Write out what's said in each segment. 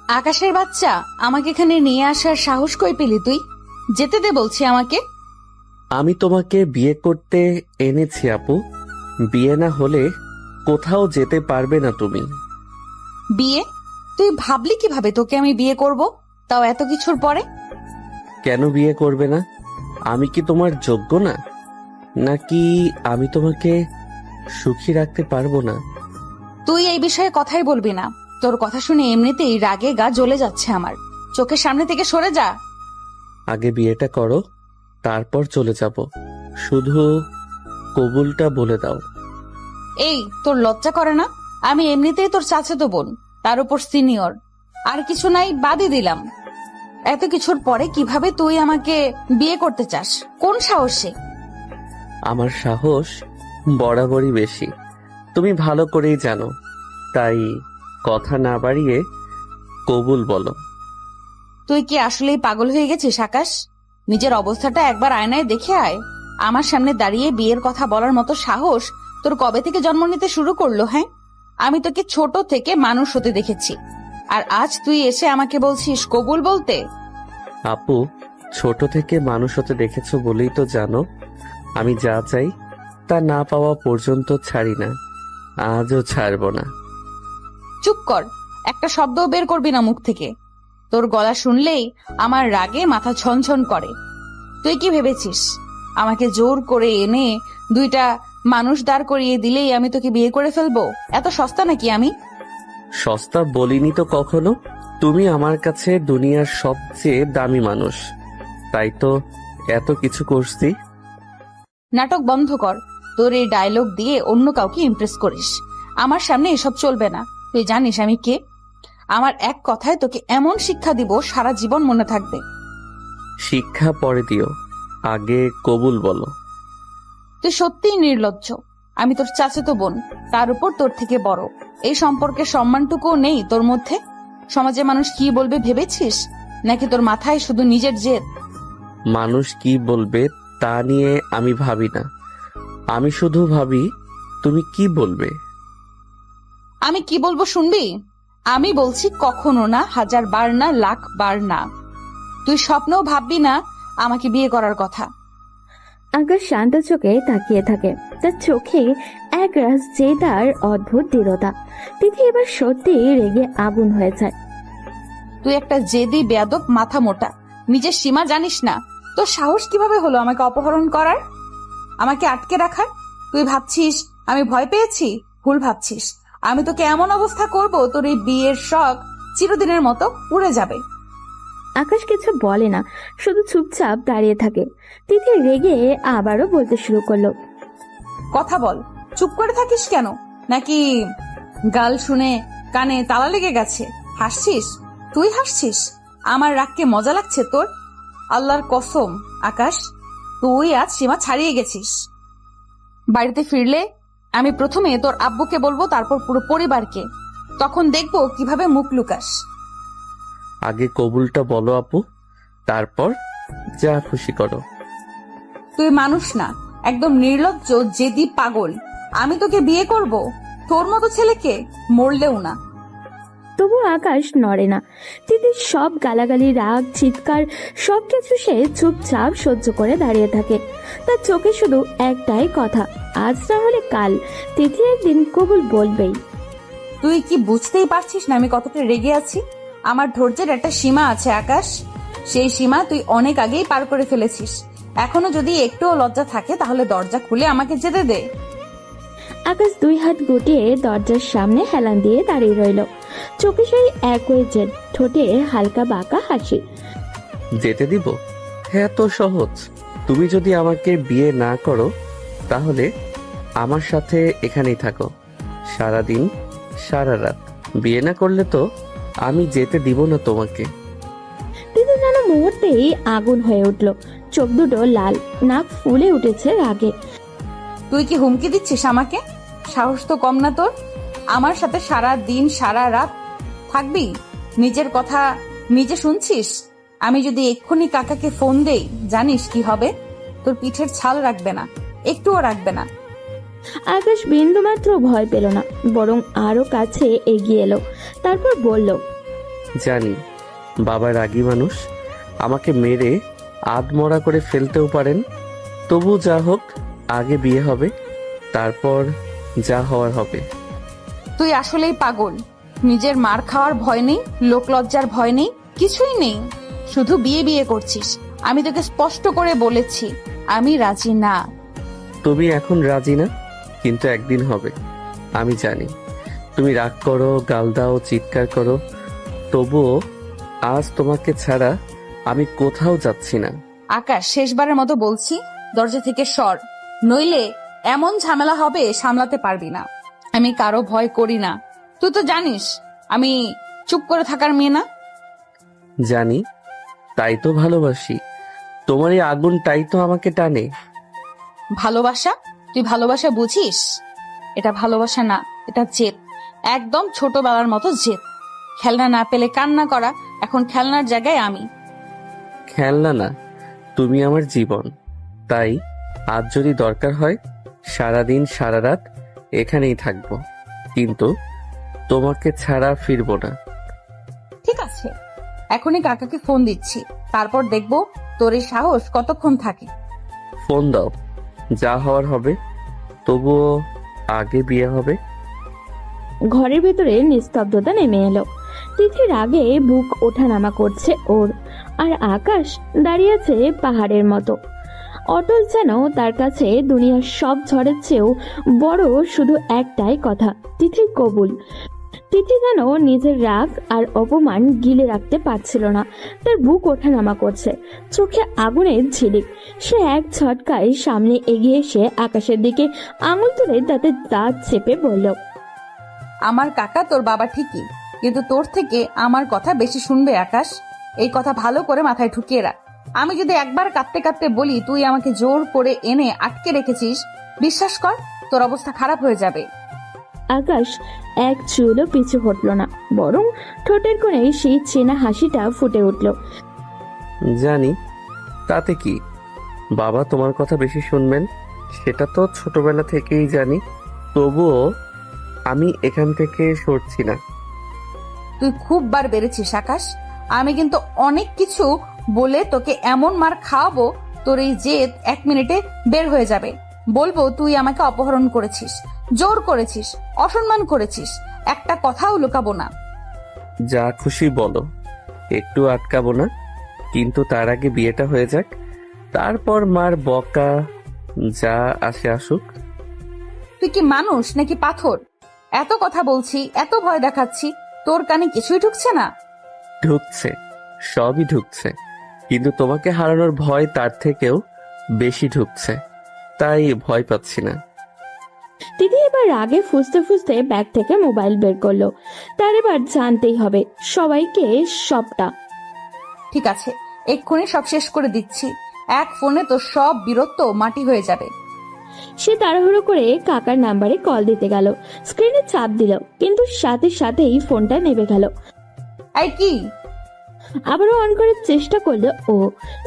আকাশের বাচ্চা, আমাকে এখানে নিয়ে আসার সাহস কই পেলি তুই? যেতে দে বলছি আমাকে। আমি তোমাকে বিয়ে করতে এনেছি আপু। বিয়ে না হলে কোথাও যেতে পারবে না তুমি। বিয়ে? তুই ভাবলি কিভাবে তোকে আমি বিয়ে করব, তাও এত কিছুর পরে? কেন বিয়ে করবে না? আমি কি তোমার যোগ্য না? নাকি আমি তোমাকে সুখী রাখতে পারবো না? তুই এই বিষয়ে কথাই বলবি না। তোর কথা শুনে এমনিতেই রাগে গা জ্বলে যাচ্ছে আমার। চোখের সামনে থেকে সরে যা। আগে বিয়েটা করো, তারপর চলে যাব। শুধু কবুলটা বলে দাও। এই, তোর লজ্জা করে না? আমি এমনিতেই তোর চাচাতো বোন, তার উপর সিনিয়র। আর কিছু নাই, বাদই দিলাম। এত কিছুর পরে কিভাবে তুই আমাকে বিয়ে করতে চাস? কোন সাহসে? আমার সাহস বরাবরই বেশি, তুমি ভালো করেই জানো। তাই কথা না বাড়িয়ে কবুল বলো। তুই কি আসলেই পাগল হয়ে গেছিস আকাশ? নিজের অবস্থাটা একবার আয়নায় দেখে আয়। আমার সামনে দাঁড়িয়ে বিয়ের কথা বলার মতো সাহস তোর কবে থেকে জন্ম নিতে শুরু করলো? হ্যাঁ, আমি তোকে ছোট থেকে মানুষ হতে দেখেছি, আর আজ তুই এসে আমাকে বলছিস কবুল বলতে? আপু, ছোট থেকে মানুষ হতে দেখেছো বলেই তো জানো আমি যা চাই তা না পাওয়া পর্যন্ত ছাড়ি না, আজও ছাড়বো না। চুপ কর, একটা শব্দও বের করবি না মুখ থেকে। তোর গলা শুনলেই আমার রাগে মাথা ছনছন করে। তুই কি ভেবেছিস আমাকে জোর করে এনে দুইটা মানুষ দাঁড় করিয়ে দিলেই আমি তোকে বিয়ে করে ফেলবো? এত সস্তা নাকি আমি? সস্তা বলিনি তো কখনো। তুমি আমার কাছে দুনিয়ার সবচেয়ে দামি মানুষ, তাই তো এত কিছু করছি। নাটক বন্ধ কর। তোর এই ডায়লগ দিয়ে অন্য কাউকে ইমপ্রেস করিস। আমার সামনে এসব চলবে না। তুই জানিস আমি কে? আমার এক কথায় তোকে এমন শিক্ষা দিব সারা জীবন মনে থাকবে। শিক্ষা পরে দিও, আগে কবুল বলো। তুই সত্যিই নির্লজ্জ। আমি তোর চাচাতো বোন, তার উপর তোর থেকে বড়। এই সম্পর্কের সম্মানটুকুও নেই তোর মধ্যে? সমাজে মানুষ কি বলবে ভেবেছিস, নাকি তোর মাথায় শুধু নিজের জেদ? মানুষ কি বলবে তা নিয়ে আমি ভাবি না, আমি শুধু ভাবি তুমি কি বলবে। আমি কি বলবো শুনবি? আমি বলছি কখনো না, 1000 বার না, লাখ বার না। তুই স্বপ্নেও ভাববি না আমাকে বিয়ে করার কথা। আকাশ শান্ত চোখে তাকিয়ে থাকে, তার চোখে একরাশ জেদার অদ্ভুত দৃঢ়তা। তিথি এবার সত্যি রেগে আগুন হয়ে যায়। তুই একটা জেদি বেয়াদব, মাথা মোটা, নিজের সীমা জানিস না। তোর সাহস কিভাবে হলো আমাকে অপহরণ করার, আমাকে আটকে রাখার? তুই ভাবছিস আমি ভয় পেয়েছি? ভুল ভাবছিস। আমি তোকে এমন অবস্থা করব তোর এই বিয়ের শখ চিরদিনের মতো উড়ে যাবে। আকাশ কিছু বলে না, শুধু চুপচাপ দাঁড়িয়ে থাকে। তিথি রেগে আবারও বলতে শুরু করলো। কথা বল, চুপ করে থাকিস কেন? নাকি গাল শুনে কানে তালা লেগে গেছে? হাসছিস? তুই হাসছিস? আমার রাগকে মজা লাগছে তোর? আল্লাহর কসম আকাশ, তুই আজ সীমা ছাড়িয়ে গেছিস। বাড়িতে ফিরলে আমি প্রথমে তোর আব্বুকে বলবো, তারপর পুরো পরিবারকে। তখন দেখবো কিভাবে মুখ লুকাস। আগে কবুলটা বলো আপু, তারপর যা খুশি করো। তুই মানুষ না, একদম নির্লজ্জ জেদি পাগল। আমি তোকে বিয়ে করব? তোর মতো ছেলেকে? মরলেও না। তবু আকাশ নড়ে না। তিথির সব গালাগালি, রাগ, চিৎকার সবকিছু সে চুপচাপ সহ্য করে দাঁড়িয়ে থাকে। তার চোখে শুধু একটাই কথা, আজ না হলে কাল তিথি একদিন কবুল বলবেই। তুই কি বুঝতেই পারছিস না আমি কতটা রেগে আছি? আমার ধৈর্যের একটা সীমা আছে আকাশ, সেই সীমা তুই অনেক আগেই পার করে ফেলেছিস। এখনো যদি একটুও লজ্জা থাকে তাহলে দরজা খুলে আমাকে যেতে দে। আকাশ 2 হাত গুটিয়ে দরজার সামনে হেলান দিয়ে দাঁড়িয়ে রইল। চোখে সেই একই জেদ, ঠোঁটে হালকা বাঁকা হাসি। যেতে দিব? হ্যাঁ, তো সহজ। তুমি যদি আমাকে বিয়ে না করো তাহলে আমার সাথে এখানেই থাকো, সারাদিন সারা রাত। বিয়ে না করলে তো আমি যেতে দিব না তোমাকে। তিথি যেন মুহূর্তেই আগুন হয়ে উঠল, চোখ দুটো লাল, নাক ফুলে উঠেছে রাগে। তুই কি হুমকি দিচ্ছিস আমাকে? সাহস তো কম না তোর। আমার সাথে সারা দিন সারা রাত থাকবি? নিজের কথা নিজে শুনছিস? আমি যদি এক্ষুনি কাকাকে ফোন দেই, জানিস কি হবে? তোর পিঠের ছাল রাখবে না, একটুও রাখবে না। আকাশ বিন্দু মাত্র ভয় পেল না, বরং আরো কাছে এগিয়ে এলো। তারপর বলল, জানি বাবা রাগী মানুষ, আমাকে মেরে আধমরা করে ফেলতেও পারেন। তবু যা হোক, আগে বিয়ে হবে, তারপর যা হওয়ার হবে। তুই আসলেই পাগল। নিজের মার খাওয়ার ভয় নেই, লোকলজ্জার ভয় নেই, কিছুই নেই, শুধু বিয়ে বিয়ে করছিস। আমি তোকে স্পষ্ট করে বলেছি আমি রাজি না। তুমি এখন রাজি না, কিন্তু একদিন হবে। আমি জানি তুমি রাগ করো, গাল দাও, চিৎকার করো, তবুও আজ তোমাকে ছাড়া আমি কোথাও যাচ্ছি না। আকাশ, শেষবারের মতো বলছি, দরজা থেকে সর, নইলে এমন ঝামেলা হবে সামলাতে পারবি না। আমি কারো ভয় করি না, তুই তো জানিস আমি চুপ করে থাকার মেয়ে না। জানি, তাই তো ভালোবাসি। তোমার এই আগুনটাই তো আমাকে টানে। ভালোবাসা? তুই ভালোবাসা বুঝিস? এটা ভালোবাসা না, এটা জেদ, একদম ছোটবেলার মতো জেদ। খেলনা না পেলে কান্না করা, এখন খেলনার জায়গায় আমি। খেলনা না, তুমি আমার জীবন। তাই আজ যদি দরকার হয় সারাদিন সারা রাত এখানেই থাকবো, কিন্তু তোমাকে ছাড়া ফিরবো না। ঠিক আছে, এখনই কাকাকে ফোন দিচ্ছি, তারপর দেখবো তোর এই সাহস কতক্ষণ থাকে। ফোন দাও, যা হওয়ার হবে, তবুও আগে বিয়ে হবে। ঘরের ভেতরে নিস্তব্ধতা নেমে এলো। তিথির আগে বুক ওঠানামা করছে ওর, আর আকাশ দাঁড়িয়ে আছে পাহাড়ের মতো অটল, যেন তার কাছে দুনিয়ার সব ঝড়ের চেয়েও বড় শুধু একটাই কথা, তিথির কবুল। তিথি যেন নিজের রাগ আর অপমান গিলে রাখতে পারছিল না, তার বুক ওঠানামা করছে, চোখে আগুনের ঝিলিক। সে এক ঝটকায় সামনে এগিয়ে এসে আকাশের দিকে আঙুল তুলে তাতে দাঁত চেপে বলল, আমার কাকা তোর বাবা ঠিকই, কিন্তু তোর থেকে আমার কথা বেশি শুনবে আকাশ। এই কথা ভালো করে মাথায় ঢুকিয়ে রাখ। আমি যদি একবার কাঁদতে কাঁদতে বলি তুই আমাকে জোর করে এনে আটকে রেখেছিস, বিশ্বাস কর তোর অবস্থা খারাপ হয়ে যাবে। আকাশ এক চুলও পিছু হটল না, বরং ঠোঁটের কোণে সেই চেনা হাসিটা ফুটে উঠল। জানি, তাতে কি? বাবা তোমার কথা বেশি শুনবেন, সেটা তো ছোটবেলা থেকেই জানি। তবুও আমি এখান থেকে সরছি না। তুই খুব বার বেড়েছিস আকাশ। আমি কিন্তু অনেক কিছু বলে তোকে এমন মার খাওয়াবো, তোর এই জেদ 1 মিনিটে বের হয়ে যাবে। বলবো তুই আমাকে অপহরণ করেছিস, জোর করেছিস, অসম্মান করেছিস, একটা কথাও লুকাবো না। যা খুশি বলো, একটু আটকাবো না, কিন্তু তার আগে বিয়েটা হয়ে যাক, তারপর মার বকা যা আসে আসুক। তুই কি মানুষ নাকি পাথর? এত কথা বলছি, এত ভয় দেখাচ্ছি, তোর কানে কিছুই ঢুকছে না? ঢুকছে, সবই ঢুকছে, কিন্তু তোমাকে হারানোর ভয় তার থেকেও বেশি ঢুকছে, তাই ভয় পাচ্ছি না। দিদি এবার রাগে ফুসতে ফুসতে ব্যাগ থেকে মোবাইল বের করলো, তার এবার জানতেই হবে সবাইকে সবটা। ঠিক আছে, এক্ষুনি সব শেষ করে দিচ্ছি, এক ফোনে তো সব বীরত্ব মাটি হয়ে যাবে। সে তাড়াহুড়ো করে কাকার নাম্বারে কল দিতে গেল, স্ক্রিনে চাপ দিল, কিন্তু সাথে সাথেই ফোনটা নেবে গেল। এই কি? আবারও অন করার চেষ্টা করলো ও,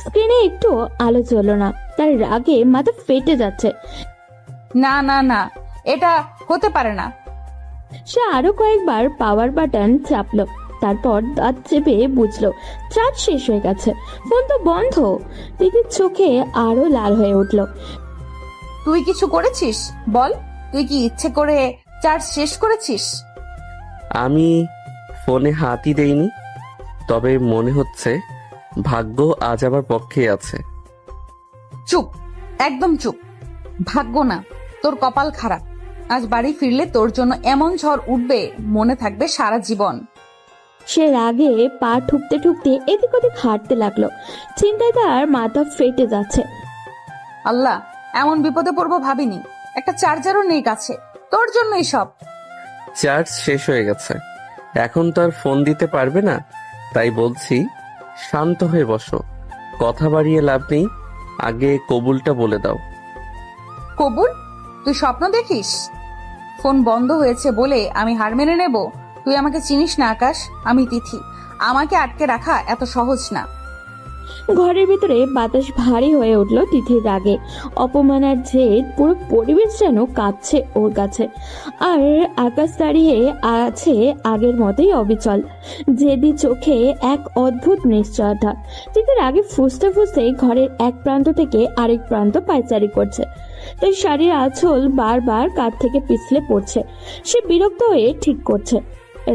স্ক্রিনে একটু আলো জ্বললো না, তার রাগে মাথা ফেটে যাচ্ছে। না না না, এটা হতে পারে না। সে আরো কয়েকবার পাওয়ার বাটন চাপলো, তারপর দাঁত চেপে বুঝলো চার্জ শেষ হয়ে গেছে, ফোন তো বন্ধ। দিদির চোখে আরো লাল হয়ে উঠলো। তুই কিছু করেছিস? বল, তুই কি ইচ্ছে করে চার্জ শেষ করেছিস? আমি ফোনে হাতই দেইনি, তবে মনে হচ্ছে ভাগ্য আজ আমার পক্ষে আছে। চুপ, একদম চুপ। ভাগ্য না, তোর কপাল খারাপ। আজ বাড়ি ফিরলে তোর জন্য এমন ঝড় উঠবে, মনে থাকবে সারা জীবন। সে রাগে পা ঠুকতে ঠুকতে এদিক ওদিক হাঁটতে লাগলো, চিন্তায় তার মাথা ফেটে যাচ্ছে। আল্লাহ, এমন বিপদে পড়বো ভাবিনি। একটা চার্জারও নেই কাছে, তোর জন্যই সব। চার্জ শেষ হয়ে গেছে, এখন তো আর ফোন দিতে পারবে না, তাই বলছি শান্ত হয়ে বসো, কথা বাড়িয়ে লাভ নেই, আগে কবুলটা বলে দাও। কবুল? তুই স্বপ্ন দেখিস? ফোন বন্ধ হয়েছে বলে আমি হার মেনে নেব? তুই আমাকে চিনিস না আকাশ, আমি তিথি। আমাকে আটকে রাখা এত সহজ না। ঘরের ভিতরে বাতাস ভারী হয়ে উঠল তিথির রাগে। অপমান আর জেদ, পুরো পরিবেশ যেন কাঁপছে ওর কাছে। আর আকাশ দাঁড়িয়ে আছে আগের মতোই অবিচল, জেদি চোখে এক অদ্ভুত নিশ্চয়তা। তিথির আগে ফুসতে ফুসতে ঘরের এক প্রান্ত থেকে আরেক প্রান্ত পায়চারি করছে। তার শাড়ির আঁচল বারবার কাঁধ থেকে পিছলে পড়ছে। সে বিরক্ত হয়ে ঠিক করছে।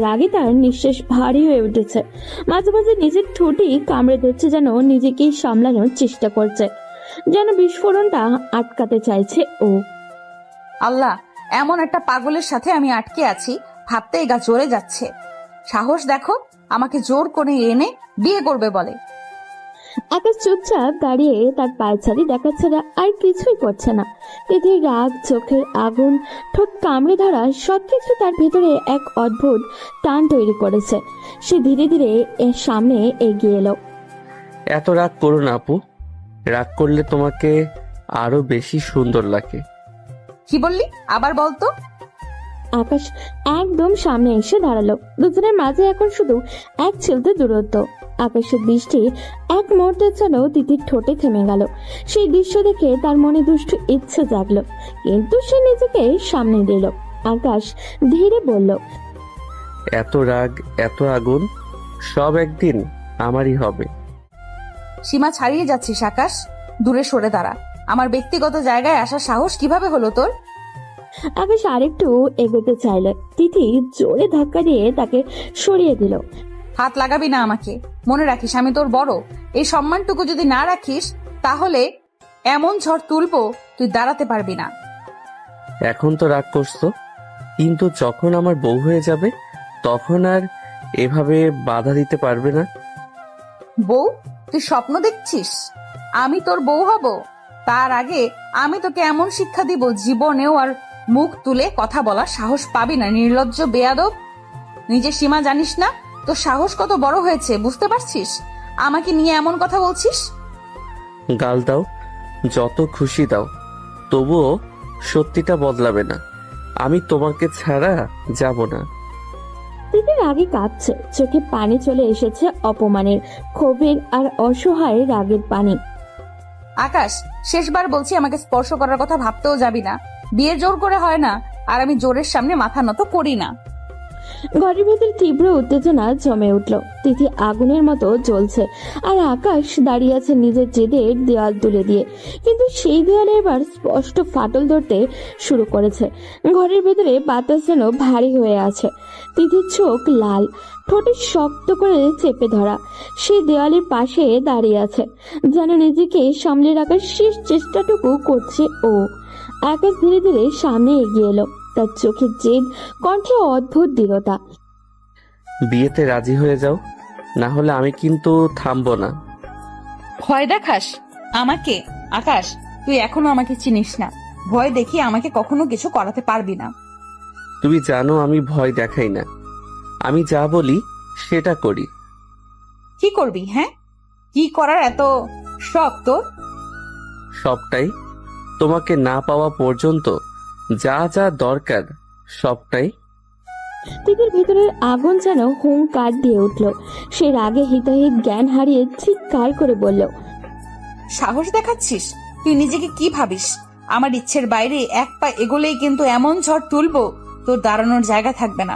রাগে তার নিঃশ্বাস ভারী হয়ে উঠেছে। মাঝে মাঝে নিজের ঠোঁটই কামড়ে ধরছে, যেন নিজেকেই সামলানোর চেষ্টা করছে, যেন বিস্ফোরণটা আটকাতে চাইছে ও। আল্লাহ, এমন একটা পাগলের সাথে আমি আটকে আছি, ভাবতেই গা জ্বরে যাচ্ছে। সাহস দেখো, আমাকে জোর করে এনে বিয়ে করবে বলে। আকাশ চুপচাপ দাঁড়িয়ে তার পায়চারি দেখা ছাড়া আর কিছুই করছে না। তিথির রাগ, চোখের আগুন, ঠোঁট কামড়ে ধরা সবকিছু তার ভেতরে এক অদ্ভুত টান তৈরি করেছে। সে ধীরে ধীরে এর সামনে এগিয়ে এলো। এত রাগ করো না আপু, রাগ করলে তোমাকে আরো বেশি সুন্দর লাগে। কি বললি, আবার বলতো? আকাশ একদম সামনে এসে দাঁড়ালো। দুজনের মাঝে এখন শুধু এক ছিলতে দূরত্ব। আকাশের দৃষ্টি এক মুহূর্তের জন্য তিথির ঠোঁটে থেমে গেল। সেই দৃশ্য দেখে তার মনে দুষ্টু ইচ্ছে জাগলো, কিন্তু সে নিজেকে সামনে দিল। আকাশ ধীরে বলল, এত রাগ, এত আগুন, সব একদিন আমারই হবে। সীমা ছাড়িয়ে যাচ্ছিস আকাশ, দূরে সরে দাঁড়া। আমার ব্যক্তিগত জায়গায় আসার সাহস কিভাবে হলো তোর? আকাশ আরেকটু এগোতে চাইলে তিথি জোরে ধাক্কা দিয়ে তাকে সরিয়ে দিল। হাত লাগাবি না আমাকে, মনে রাখিস আমি তোর বড়। এই সম্মানটুকু যদি না রাখিস, তাহলে এমন ঝড় তুলবো তুই দাঁড়াতে পারবি না। এখন তো রাগ করছো, কিন্তু যখন আমার বউ হয়ে যাবে তখন আর এভাবে বাধা দিতে পারবে না। বউ? তুই স্বপ্ন দেখছিস আমি তোর বউ হব? তার আগে আমি তোকে এমন শিক্ষা দিব, জীবনেও আর মুখ তুলে কথা বলার সাহস পাবি না। নির্লজ্জ বেয়াদব, নিজের সীমা জানিস না? তোর সাহস কত বড় হয়েছে বুঝতে পারছিস? আমাকে নিয়ে এমন কথা বলছিস? গাল দাও, যত খুশি দাও, তবুও সত্যিটা বদলাবে না। আমি তোমাকে ছাড়া যাব না। তিথির আগে কাঁপছে, চোখে পানি চলে এসেছে অপমানের, ক্ষোভের আর অসহায় রাগের পানি। আকাশ, শেষবার বলছি, আমাকে স্পর্শ করার কথা ভাবতেও যাবি না। বিয়ে জোর করে হয় না, আর আমি জোরের সামনে মাথা নত করি না। ঘরের ভেতরে তীব্র উত্তেজনা জমে উঠল। তিথি আগুনের মতো জ্বলছে, আর আকাশ দাঁড়িয়ে আছে নিজের জেদের দেওয়াল তুলে দিয়ে। কিন্তু সেই দেওয়ালে এবার স্পষ্ট ফাটল ধরতে শুরু করেছে। ঘরের ভেতরে বাতাস যেন ভারী হয়ে আছে। তিথির চোখ লাল, ঠোঁটে শক্ত করে চেপে ধরা। সেই দেওয়ালের পাশে দাঁড়িয়ে আছে, যেন নিজেকে সামলে রাখার শেষ চেষ্টাটুকু করছে ও। আকাশ ধীরে ধীরে সামনে এগিয়ে এলো, তার চোখের জেদ, কণ্ঠে অদ্ভুত দৃঢ়তা। বিয়েতে রাজি হয়ে যাও, না হলে আমি কিন্তু থামবো না। ভয় দেখাস আমাকে? আকাশ, তুই এখনো আমাকে চিনিস না। ভয় দেখিয়ে আমাকে কখনো কিছু করাতে পারবি না। তুমি জানো আমি ভয় দেখাই না, আমি যা বলি সেটা করি। কি করবি? হ্যাঁ, কি করার এত শখ তোর? সবটাই, তোমাকে না পাওয়া পর্যন্ত যা যা দরকার সবটাই। তিথির ভিতরের আগুন যেন হুঙ্কার দিয়ে উঠল। সে রাগে হিতাহিত জ্ঞান হারিয়ে চিৎকার করে বলল, সাহস দেখাচ্ছিস? তুই নিজেকে কি ভাবিস? আমার ইচ্ছের বাইরে এক পা এগোলেই কিন্তু এমন ঝড় তুলবো তোর দাঁড়ানোর জায়গা থাকবে না।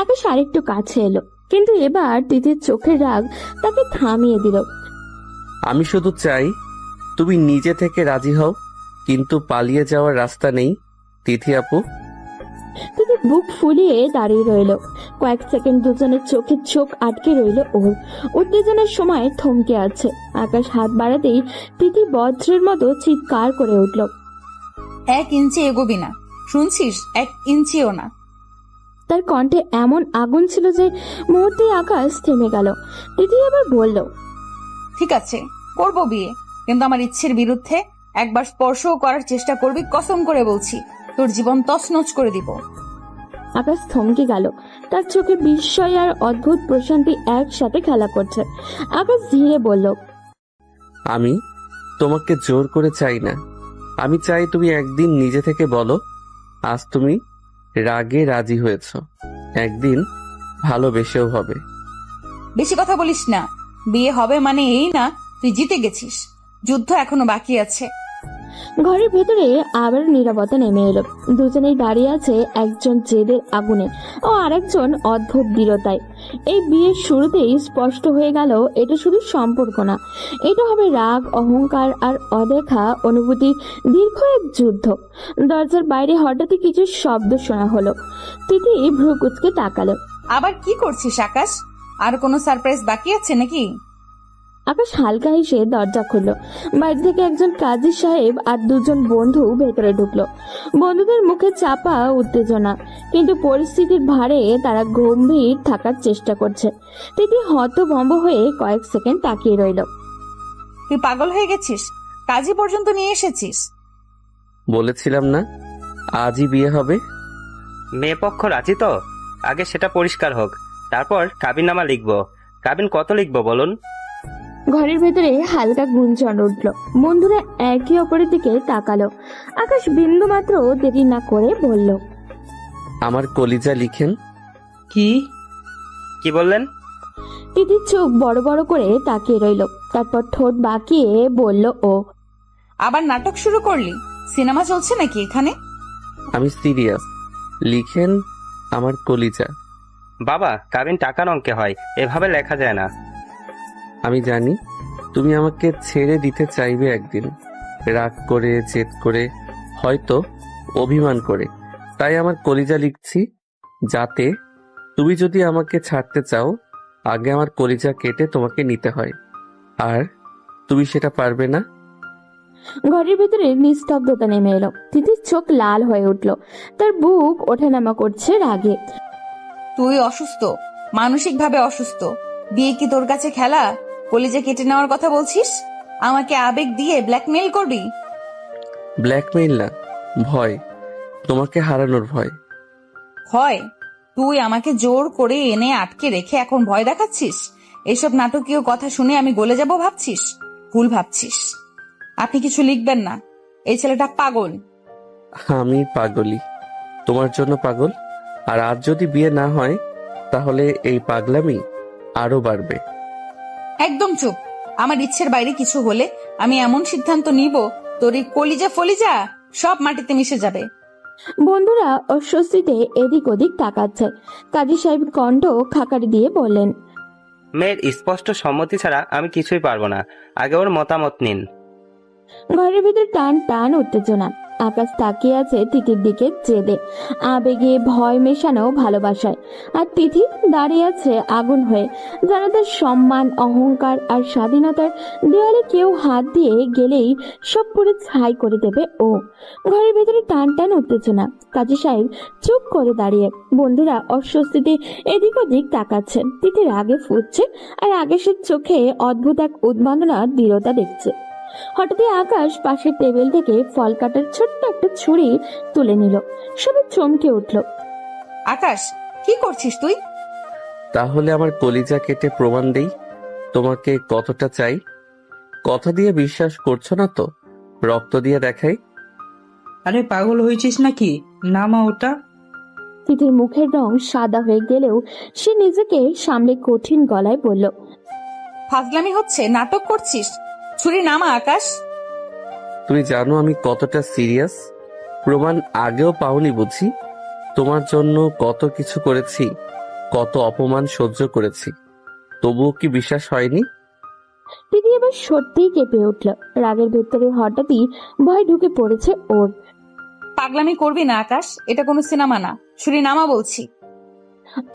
আকাশ আরেকটু কাছে এলো, কিন্তু এবার তিথির চোখের রাগ তাকে থামিয়ে দিল। আমি শুধু চাই তুমি নিজে থেকে রাজি হও, কিন্তু পালিয়ে যাওয়ার রাস্তা নেই তিথি আপু। তিথি বুক ফুলিয়ে দাঁড়িয়ে রইল। কয়েক সেকেন্ড দুজনের চোখে চোখ আটকে রইল ওর। উত্তেজনার সময় থমকে আছে। আকাশ হাত বাড়াতেই তিথি বজ্রের মতো চিৎকার করে উঠল, 1 ইঞ্চি এগোবি না, শুনছিস? 1 ইঞ্চিও না। তার কণ্ঠে এমন আগুন ছিল যে মুহূর্তেই আকাশ থেমে গেল। তিথি এবার বলল, ঠিক আছে, করবো বিয়ে, কিন্তু আমার ইচ্ছের বিরুদ্ধে একবার স্পর্শও করার চেষ্টা করবি, কসম করে বলছি তোর জীবন তছনছ করে দিব। আকাশ থমকে গেল। তার চোখে বিস্ময় আর অদ্ভুত প্রশান্তি একসাথে খেলা করছে। আকাশ ধীরে বলল, আমি তোমাকে জোর করে চাই না, আমি চাই তুমি একদিন নিজে থেকে বলো আজ তুমি রাগে রাজি হয়েছ, একদিন ভালোবেসেও হবে। বেশি কথা বলিস না, বিয়ে হবে মানে এই না তুই জিতে গেছিস, যুদ্ধ এখনো বাকি আছে। ঘরের ভেতরে আবার নীরবতা নেমে এলো। দুজনেই দাঁড়িয়ে আছে, একজন জেদের আগুনে ও আরেকজন অদ্ভুত দৃঢ়তায়। এই বিয়ের শুরুতেই স্পষ্ট হয়ে গেল এটা শুধু সম্পর্ক না, এটা হবে রাগ, অহংকার আর অদেখা অনুভূতির দীর্ঘ এক যুদ্ধ। দরজার বাইরে হঠাৎই কিছু শব্দ শোনা হলো। তিথি ভ্রু কুঁচকে তাকালো। আবার কি করছিস আকাশ? আর কোনো সারপ্রাইজ বাকি আছে নাকি? আকাশ হালকা হেসে দরজা খুললো। বাইরে থেকে একজন কাজী সাহেব আর দুজন বন্ধু ভেতরে ঢুকলো। বন্ধুদের মুখে চাপা উত্তেজনা, কিন্তু পরিস্থিতির ভারে তারা গম্ভীর থাকার চেষ্টা করছে। তিথি হতভম্ব হয়ে কয়েক সেকেন্ড তাকিয়ে রইল। তুই পাগল হয়ে গেছিস? কাজী পর্যন্ত নিয়ে এসেছিস? বলেছিলাম না আজই বিয়ে হবে। মেয়ে পক্ষ রাজি তো? আগে সেটা পরিষ্কার হোক, তারপর কাবিননামা লিখবো। কাবিন কত লিখবো বলুন? ঘরের ভেতরে হালকা গুঞ্জন উঠল। বন্ধুরা একে অপরের দিকে তাকালো। আকাশ বিন্দু মাত্র দেরি না করে বলল, আমার কলিজা লিখেন। কি? কি বললেন? তিথির চোখ বড় বড় করে তাকিয়ে রইল, তারপর ঠোঁট বাঁকিয়ে বলল ও, আবার নাটক শুরু করলি? সিনেমা চলছে নাকি এখানে? আমি সিরিয়াস, লিখেন আমার কলিজা। বাবা, কাবিন টাকার অঙ্কে হয়, এভাবে লেখা যায় না। আমি জানি তুমি আমাকে ছেড়ে দিতে চাইবে একদিন, রাগ করে, জেদ করে, হয়তো অভিমান করে। তাই আমার কলিজা লিখছি, যাতে তুমি যদি আমাকে ছাড়তে চাও আগে আমার কলিজা কেটে তোমাকে নিতে হয়, আর তুমি সেটা পারবে না। ঘরের ভেতরে নিস্তব্ধতা নেমে এলো। তিথির চোখ লাল হয়ে উঠল, তার বুক ওঠানামা করছে রাগে। তুই অসুস্থ, মানসিকভাবে অসুস্থ। বিয়ে কি তোর কাছে খেলা? কলিজা কেটে নেওয়ার কথা বলছিস? আমাকে আবেগ দিয়ে ব্ল্যাকমেইল করবি? ব্ল্যাকমেইল না, ভয়, তোমাকে হারানোর ভয়। ভয়? তুই আমাকে জোর করে এনে আটকে রেখে এখন ভয় দেখাচ্ছিস? এসব নাটকীয় কথা শুনে আমি গলে যাব ভাবছিস? ভুল ভাবছিস। আপনি কিছু লিখবেন না, এই ছেলেটা পাগল। আমি পাগলি, তোমার জন্য পাগল। আর আজ যদি বিয়ে না হয় তাহলে এই পাগলামি আরো বাড়বে। একদম চুপ। আমার ইচ্ছের বাইরে কিছু হলে আমি এমন সিদ্ধান্ত নিব তোর এই কলিজা ফলিজা সব মাটিতে মিশে যাবে। বন্ধুরা অস্বস্তিতে এদিক ওদিক তাকাচ্ছে। কাজী সাহেব কণ্ঠ খাকারি দিয়ে বললেন, মেয়ের স্পষ্ট সম্মতি ছাড়া আমি কিছুই পারবো না। আগে ওর মতামত নিন। ঘরের ভিতর টান টান উত্তেজনা। আকাশ তাকিয়ে আছে তিথির দিকে জেদে, আবেগে, ভয় মেশানো ভালোবাসায়। আর তিথি দাঁড়িয়ে আছে আগুন হয়ে, যেন তার সম্মান, অহংকার আর স্বাধীনতার দেওয়ালে কেউ হাত দিয়ে গেলেই সব পুরো ছাই করে দেবে ও। ঘরের ভেতরে টান টান উত্তেজনা। কাজী সাহেব চুপ করে দাঁড়িয়ে। বন্ধুরা অস্বস্তিতে এদিক ওদিক তাকাচ্ছে। তিথি রাগে ফুটছে, আর আকাশের চোখে অদ্ভুত এক উন্মাদনা, দৃঢ়তা দেখছে। হঠাৎই আকাশ পাশের টেবিল থেকে ফল কাটার ছোট্ট একটা ছুরি তুলে নিল। সবাই চমকে উঠল। আকাশ, কি করছিস তুই? তাহলে আমার কলিজা কেটে প্রমাণ দেই তোমাকে কতটা চাই। কথা দিয়ে বিশ্বাস করছো না তো, রক্ত দিয়ে দেখাই। আরে পাগল হয়েছিস নাকি? নামা ওটা। তিথির মুখের রং সাদা হয়ে গেলেও সে নিজেকে সামলে কঠিন গলায় বলল, ফাজলামি হচ্ছে? নাটক করছিস? ছুরি নামা আকাশ। তুমি জানো আমি কতটা সিরিয়াস। প্রমাণ আগেও পাওনি বুঝি? তোমার জন্য কত কিছু করেছি, কত অপমান সহ্য করেছি, তবুও কি বিশ্বাস হয়নি? তিথি এবার সত্যিই কেঁপে উঠল। রাগের ভেতরে হঠাৎই ভয় ঢুকে পড়েছে ওর। পাগলামি করবি না আকাশ, এটা কোনো সিনেমা না। ছুরি নামা বলছি।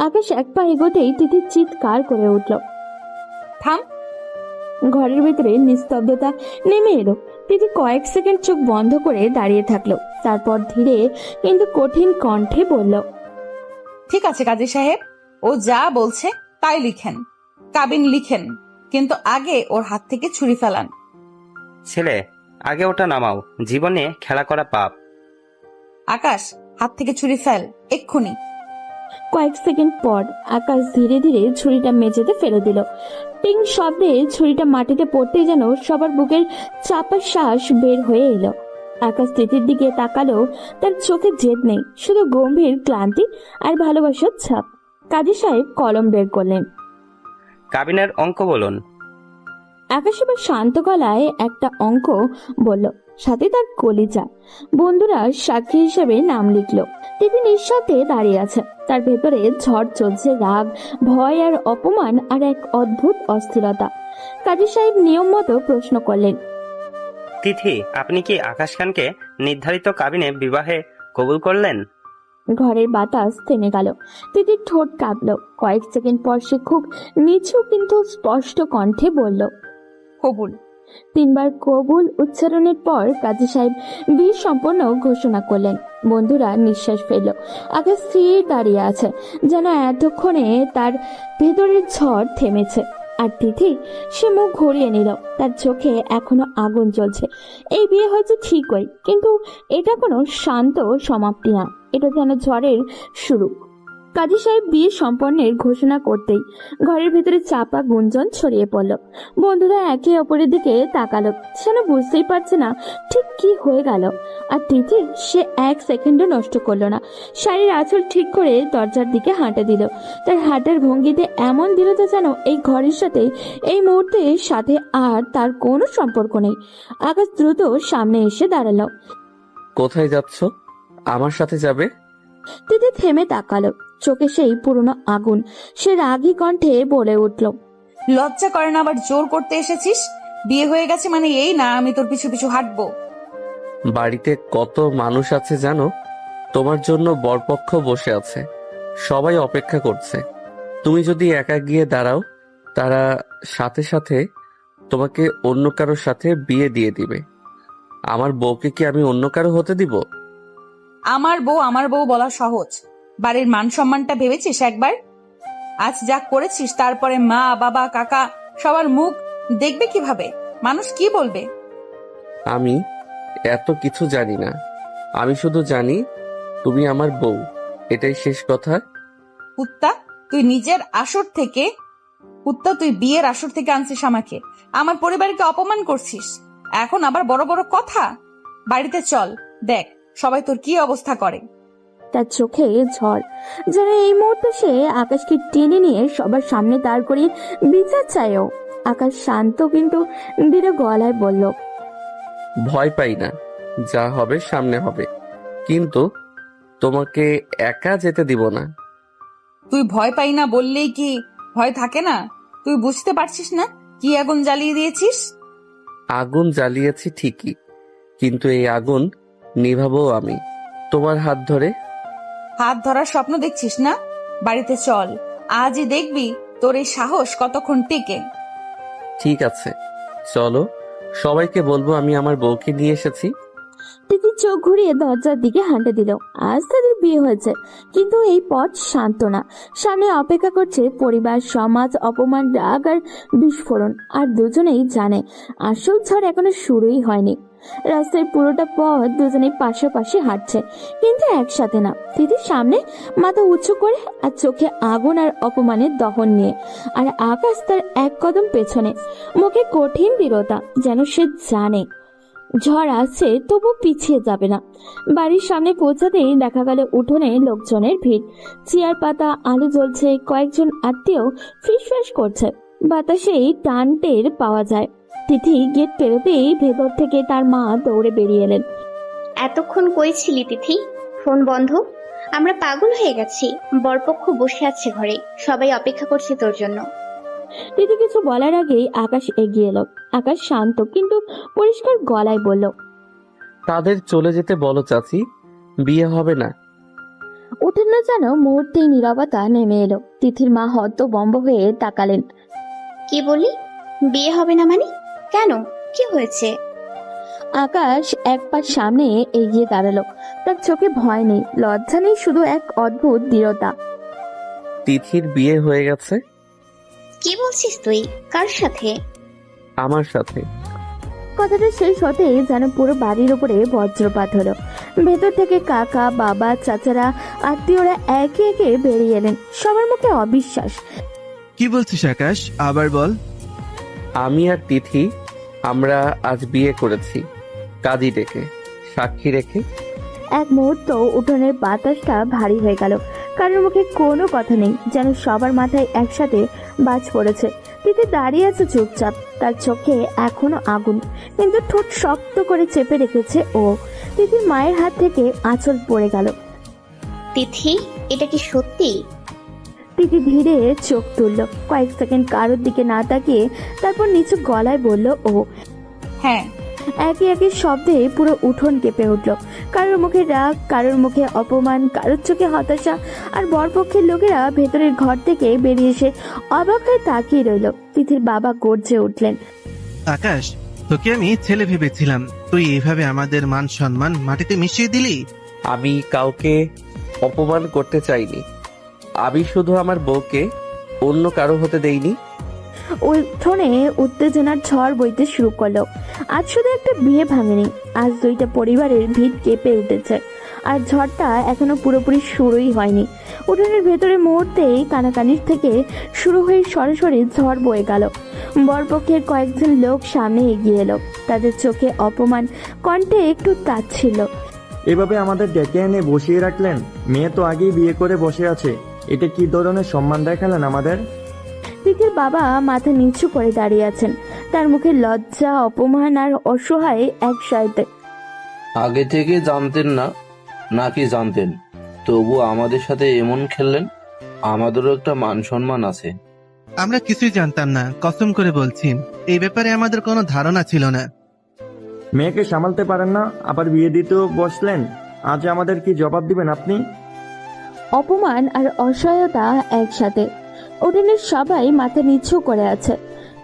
আকাশ এক পা এগোতেই তিথি চিৎকার করে উঠল। থাম। ঘরের ভেতরে নিস্তব্ধতা নেমে এলো। তিথি কয়েক সেকেন্ড চোখ বন্ধ করে দাঁড়িয়ে থাকলো, তারপর ধীরে কিন্তু কঠিন কণ্ঠে বলল, ঠিক আছে কাজী সাহেব, ও যা বলছে তাই লিখেন। কাবিন লিখেন, কিন্তু আগে ওর হাত থেকে ছুরি ফেলান। ছেলে, আগে ওটা নামাও। জীবনে খেলা করা পাপ। আকাশ, হাত থেকে ছুরি ফেল এক্ষুনি। কয়েক সেকেন্ড পর আকাশ ধীরে ধীরে ছুরিটা মেঝেতে ফেলে দিল। টিং শব্দে ছুরিটা মাটিতে পড়তেই যেন সবার বুকের চাপা শ্বাস বের হয়ে এলো। আকাশ তিথির দিকে তাকালো, তার চোখে জেদ নেই, শুধু গম্ভীর ক্লান্তি আর ভালোবাসার ছাপ। কাজী সাহেব কলম বের করলেন। কাবিনের অঙ্ক বলুন। আকাশ এবার শান্ত গলায় একটা অঙ্ক বলল, সাথে তার কলিজা। বন্ধুরা সাক্ষী হিসেবে নাম লিখলো। তিথি নিঃশব্দে দাঁড়িয়ে আছে। তার ভেতরে ঝড় চলছে, রাগ, ভয় আর অপমান আর এক অদ্ভুত অস্থিরতা। কাজী সাহেব নিয়ম মতো প্রশ্ন করলেন, তিথি, আপনি কি আকাশ খানকে নির্ধারিত কাবিনে বিবাহে কবুল করলেন? ঘরের বাতাস থেমে গেল। তিথির ঠোঁট কাঁপলো। কয়েক সেকেন্ড পর সে খুব নিচু কিন্তু স্পষ্ট কণ্ঠে বলল, কবুল। 3 বার কবুল উচ্চারণের পর কাজী সাহেব বিয়ে সম্পন্ন ঘোষণা করলেন। বন্ধুরা নিঃশ্বাস ফেলল। আকাশ স্থির দাঁড়িয়ে আছে, যেন এতক্ষণে তার ভেতরের ঝড় থেমেছে। আর তিথি, সে মুখ ঘুরিয়ে নিল। তার চোখে এখনো আগুন জ্বলছে। এই বিয়ে হয়তো ঠিকই, কিন্তু এটা কোনো শান্ত সমাপ্তি না, এটা যেন ঝড়ের শুরু। কাজী সাহেব বিয়ে সম্পন্নের ঘোষণা করতেই ঘরের ভেতরে চাপা গুঞ্জন ছড়িয়ে পড়ল। বন্ধুরা একে অপরের দিকে তাকালো, যেন বুঝতেই পারছে না ঠিক কি হয়ে গেল। আর তিথি, সে 1 সেকেন্ডও নষ্ট করলো না। শাড়ির আঁচল ঠিক করে দরজার দিকে হাঁটা দিল। তার হাঁটার ভঙ্গিতে এমন দৃঢ়তা যেন এই ঘরের সাথে, এই মুহূর্তের সাথে আর তার কোনো সম্পর্ক নেই। আকাশ দ্রুত সামনে এসে দাঁড়ালো। কোথায় যাচ্ছ? আমার সাথে যাবে? তিথি থেমে তাকালো, চোখে সেই পুরনো আগুন। সে রাগী কণ্ঠে বলে উঠল, লজ্জা করে না আবার জোর করতে এসেছিস? বিয়ে হয়ে গেছে মানে এই না আমি তোর পিছু পিছু হাঁটবো। বাড়িতে কত মানুষ আছে জানো? তোমার জন্য বরপক্ষ বসে আছে, সবাই অপেক্ষা করছে। তুমি যদি একা গিয়ে দাঁড়াও, তারা সাথে সাথে তোমাকে অন্য কারোর সাথে বিয়ে দিয়ে দিবে। আমার বউকে কি আমি অন্য কারো হতে দিব? আমার বউ বলা সহজ, বাড়ির মান সম্মানটা ভেবেছিস একবার? আজ যা করেছিস তারপরে মা বাবা কাকা সবার মুখ দেখবে কিভাবে? মানুষ কি বলবে? আমি এত কিছু জানি না। আমি শুধু জানি তুমি আমার বউ, এটাই শেষ কথা। কুত্তা, তুই বিয়ের আসর থেকে আনছিস আমাকে, আমার পরিবারকে অপমান করছিস, এখন আবার বড় বড় কথা। বাড়িতে চল, দেখ সবাই তোর কি অবস্থা করে। তার চোখে ঝড়, যেন এই মুহূর্তে সে আকাশকে টেনে নিয়ে সবার সামনে দাঁড় করিয়ে বিচার চায়ও। আকাশ শান্ত কিন্তু দৃঢ় গলায় বলল, ভয় পাই না, যা হবে সামনে হবে, কিন্তু তোমাকে একা যেতে দিব না। তুই ভয় পাই না বললেই কি ভয় থাকে না? তুই বুঝতে পারছিস না কি আগুন জ্বালিয়ে দিয়েছিস? আগুন জ্বালিয়েছি ঠিকই, কিন্তু এই আগুন নিভাবো আমি, তোমার হাত ধরে। হাত ধরার স্বপ্ন দেখছিস না? বাড়িতে চল, আজই দেখবি তোর এই সাহস কতক্ষণ টিকে। ঠিক আছে, চলো, সবাইকে বলবো আমি আমার বউকে নিয়ে এসেছি। তিথি চোখ ঘুরিয়ে দরজার দিকে হাঁটে দিল। আজ তাদের বিয়ে হয়েছে, কিন্তু এই পথ শান্ত না। সামনে অপেক্ষা করছে পরিবার, সমাজ, অপমান, রাগ আর বিস্ফোরণ। আর দুজনেই জানে আসল ঝড় এখনো শুরুই হয়নি। রাস্তায় পুরোটা পথ দুজনেই পাশাপাশি হাঁটছে, কিন্তু একসাথে না। তিথির সামনে, মাথা উঁচু করে আর চোখে আগুন আর অপমানের দহন নিয়ে। আর আকাশ তার 1 কদম পেছনে, মুখে কঠিন দৃঢ়তা, যেন সে জানে ঝড় আসছে তবু পিছিয়ে যাবে না। বাড়ির সামনে পৌঁছাতেই দেখা গেল উঠোনে লোকজনের ভিড়। চেয়ার পাতা, আলো জ্বলছে, কয়েকজন আত্মীয় ফিসফাস করছে। বাতাসেই টান টের পাওয়া যায়। তিথি গেট পেরোতেই ভেতর থেকে তার মা দৌড়ে বেরিয়ে এলেন। এতক্ষণ কই ছিলি তিথি? ফোন বন্ধ? আমরা পাগল হয়ে গেছি। বরপক্ষ বসে আছে ঘরে, সবাই অপেক্ষা করছে তোর জন্য। তিথি কিছু বলার আগেই আকাশ এগিয়ে এলো। আকাশ শান্ত কিন্তু পরিষ্কার গলায় বলল, তাদের চলে যেতে বলো চাচি, বিয়ে হবে না। উঠেন না যেন মুহূর্তেই নীরবতা নেমে এলো। তিথির মা হতভম্ব হয়ে তাকালেন। কি বলি? বিয়ে হবে না মানে? কেন, কি হয়েছে? আকাশ 1 পা সামনে এগিয়ে দাঁড়ালো। তার চোখে ভয় নেই, লজ্জা নেই, শুধু এক অদ্ভুত দৃঢ়তা। তিথির বিয়ে হয়ে গেছে। কি বলছিস তুই? কার সাথে? আমার সাথে। কথাটা শেষ হতেই যেন পুরো বাড়ির উপরে বজ্রপাত হলো। ভেতর থেকে কাকা, বাবা, চাচারা, আত্মীয়রা একে একে বেরিয়ে এলেন। সবার মুখে অবিশ্বাস। কি বলছিস আকাশ, আবার বল। আমি আর তিথি, আমরা আজ বিয়ে করেছি, কাজী ডেকে, সাক্ষী রেখে। 1 মুহূর্ত উঠোনের বাতাসটা ভারী হয়ে গেল। কারোর মুখে কোনো কথা নেই, যেন সবার মাথায় একসাথে বাজ পড়েছে। তিথি দাঁড়িয়ে আছে চুপচাপ, তার চোখে এখনো আগুন, কিন্তু ঠোঁট শক্ত করে চেপে রেখেছে ও। তিথির মায়ের হাত থেকে আঁচল পড়ে গেল। তিথি, এটা কি সত্যি? তিথি ধীরে চোখ তুলল, কয়েক সেকেন্ড কারোর দিকে না তাকিয়ে তারপর নিচু গলায় বলল ও। হ্যাঁ। একে একে শব্দে পুরো উঠোন কেঁপে উঠল। কারোর মুখে রাগ, কারোর মুখে অপমান, কারোর চোখে হতাশা। আর বরপক্ষের লোকেরা ভেতরের ঘর থেকে বেরিয়ে এসে অবাক হয়ে তাকিয়ে রইল। তিথির বাবা গর্জে উঠলেন, আকাশ, তোকে আমি ছেলে ভেবেছিলাম, তুই এইভাবে আমাদের মান সম্মান মাটিতে মিশিয়ে দিলি। আমি কাউকে অপমান করতে চাইনি, আমি শুধু আমার বউকে অন্য কারো হতে দেইনি। উঠোনে উত্তেজনার ঝড় বইতে শুরু করলো। আজ শুধু একটা বিয়ে ভাঙেনি, আজ দুইটা পরিবারের ভিত কেঁপে উঠেছে। আর ঝড়টা এখনো পুরোপুরি শুরুই হয়নি। উঠোনের ভেতরে মুহূর্তেই কানাকানির থেকে শুরু হয়ে সরাসরি ঝড় বয়ে গেল। বরপক্ষের কয়েকজন লোক সামনে এগিয়ে এলো, তাদের চোখে অপমান, কণ্ঠে একটু তাচ্ছিল্য। এভাবে আমাদের ডেকে এনে বসিয়ে রাখলেন? মেয়ে তো আগেই বিয়ে করে বসে আছে, এটা কি ধরনের সম্মান দেখালেন আমাদের? তিথির বাবা মাথা নিচু করে দাঁড়িয়ে আছেন, তার মুখে লজ্জা, অপমান আর অসহায় একসাথে। আগে থেকে জানতেন না নাকি জানতেন, তবু আমাদের সাথে এমন খেললেন? আমাদেরও একটা মান সম্মান আছে। আমরা কিছুই জানতাম না, কসম করে বলছি, এই ব্যাপারে আমাদের কোনো ধারণা ছিল না। মেয়েকে সামালতে পারেন না, আবার বিয়ে দিতেও বসলেন। আজ আমাদের কি জবাব দিবেন আপনি? অপমান আর অসহায়তা একসাথে। উঠোনের সবাই মাথা নিচু করে আছে।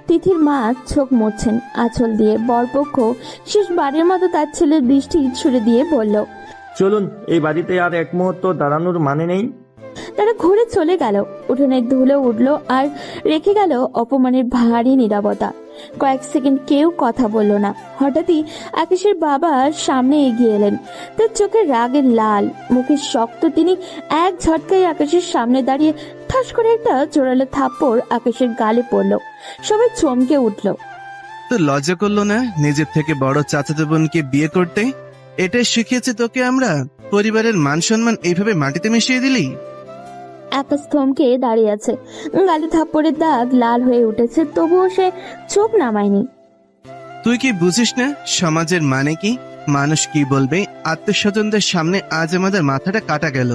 তিথির মা চোখ মুছছেন আঁচল দিয়ে। বরপক্ষ শেষবারের মতো তার ছেলের দৃষ্টি ছুড়ে দিয়ে বলল, চলুন, এই বাড়িতে আর এক মুহূর্ত দাঁড়ানোর মানে নেই। তারা ঘুরে চলে গেল। উঠোনের ধুলো উঠল আর রেখে গেল অপমানের ভারী নীরবতা। কয়েক সেকেন্ড কেউ কথা বলল না। হঠাৎই আকাশের বাবা সামনে এগিয়ে এলেন, তার চোখে রাগের লাল, মুখে শক্ত। তিনি এক ঝটকায় আকাশের সামনে দাঁড়িয়ে ঠাস করে একটা জোরালো থাপ্পড় আকাশের গালে পড়ল। সবাই চমকে উঠল। তো লজ্জা করলো না নিজের থেকে বড় চাচাতো বোনকে বিয়ে করতে? এটাই শিখিয়েছে তোকে আমরা? পরিবারের মান সম্মান এইভাবে মাটিতে মিশিয়ে দিলি? আকাশ থমকে দাঁড়িয়ে আছে, গালে থাপ্পড়ের দাগ লাল হয়ে উঠেছে, তবুও সে চোখ নামায়নি। তুই কি বুঝিস না সমাজের মানে কি? মানুষ কি বলবে? আত্মীয়স্বজনদের সামনে আজ আমাদের মাথাটা কাটা গেল।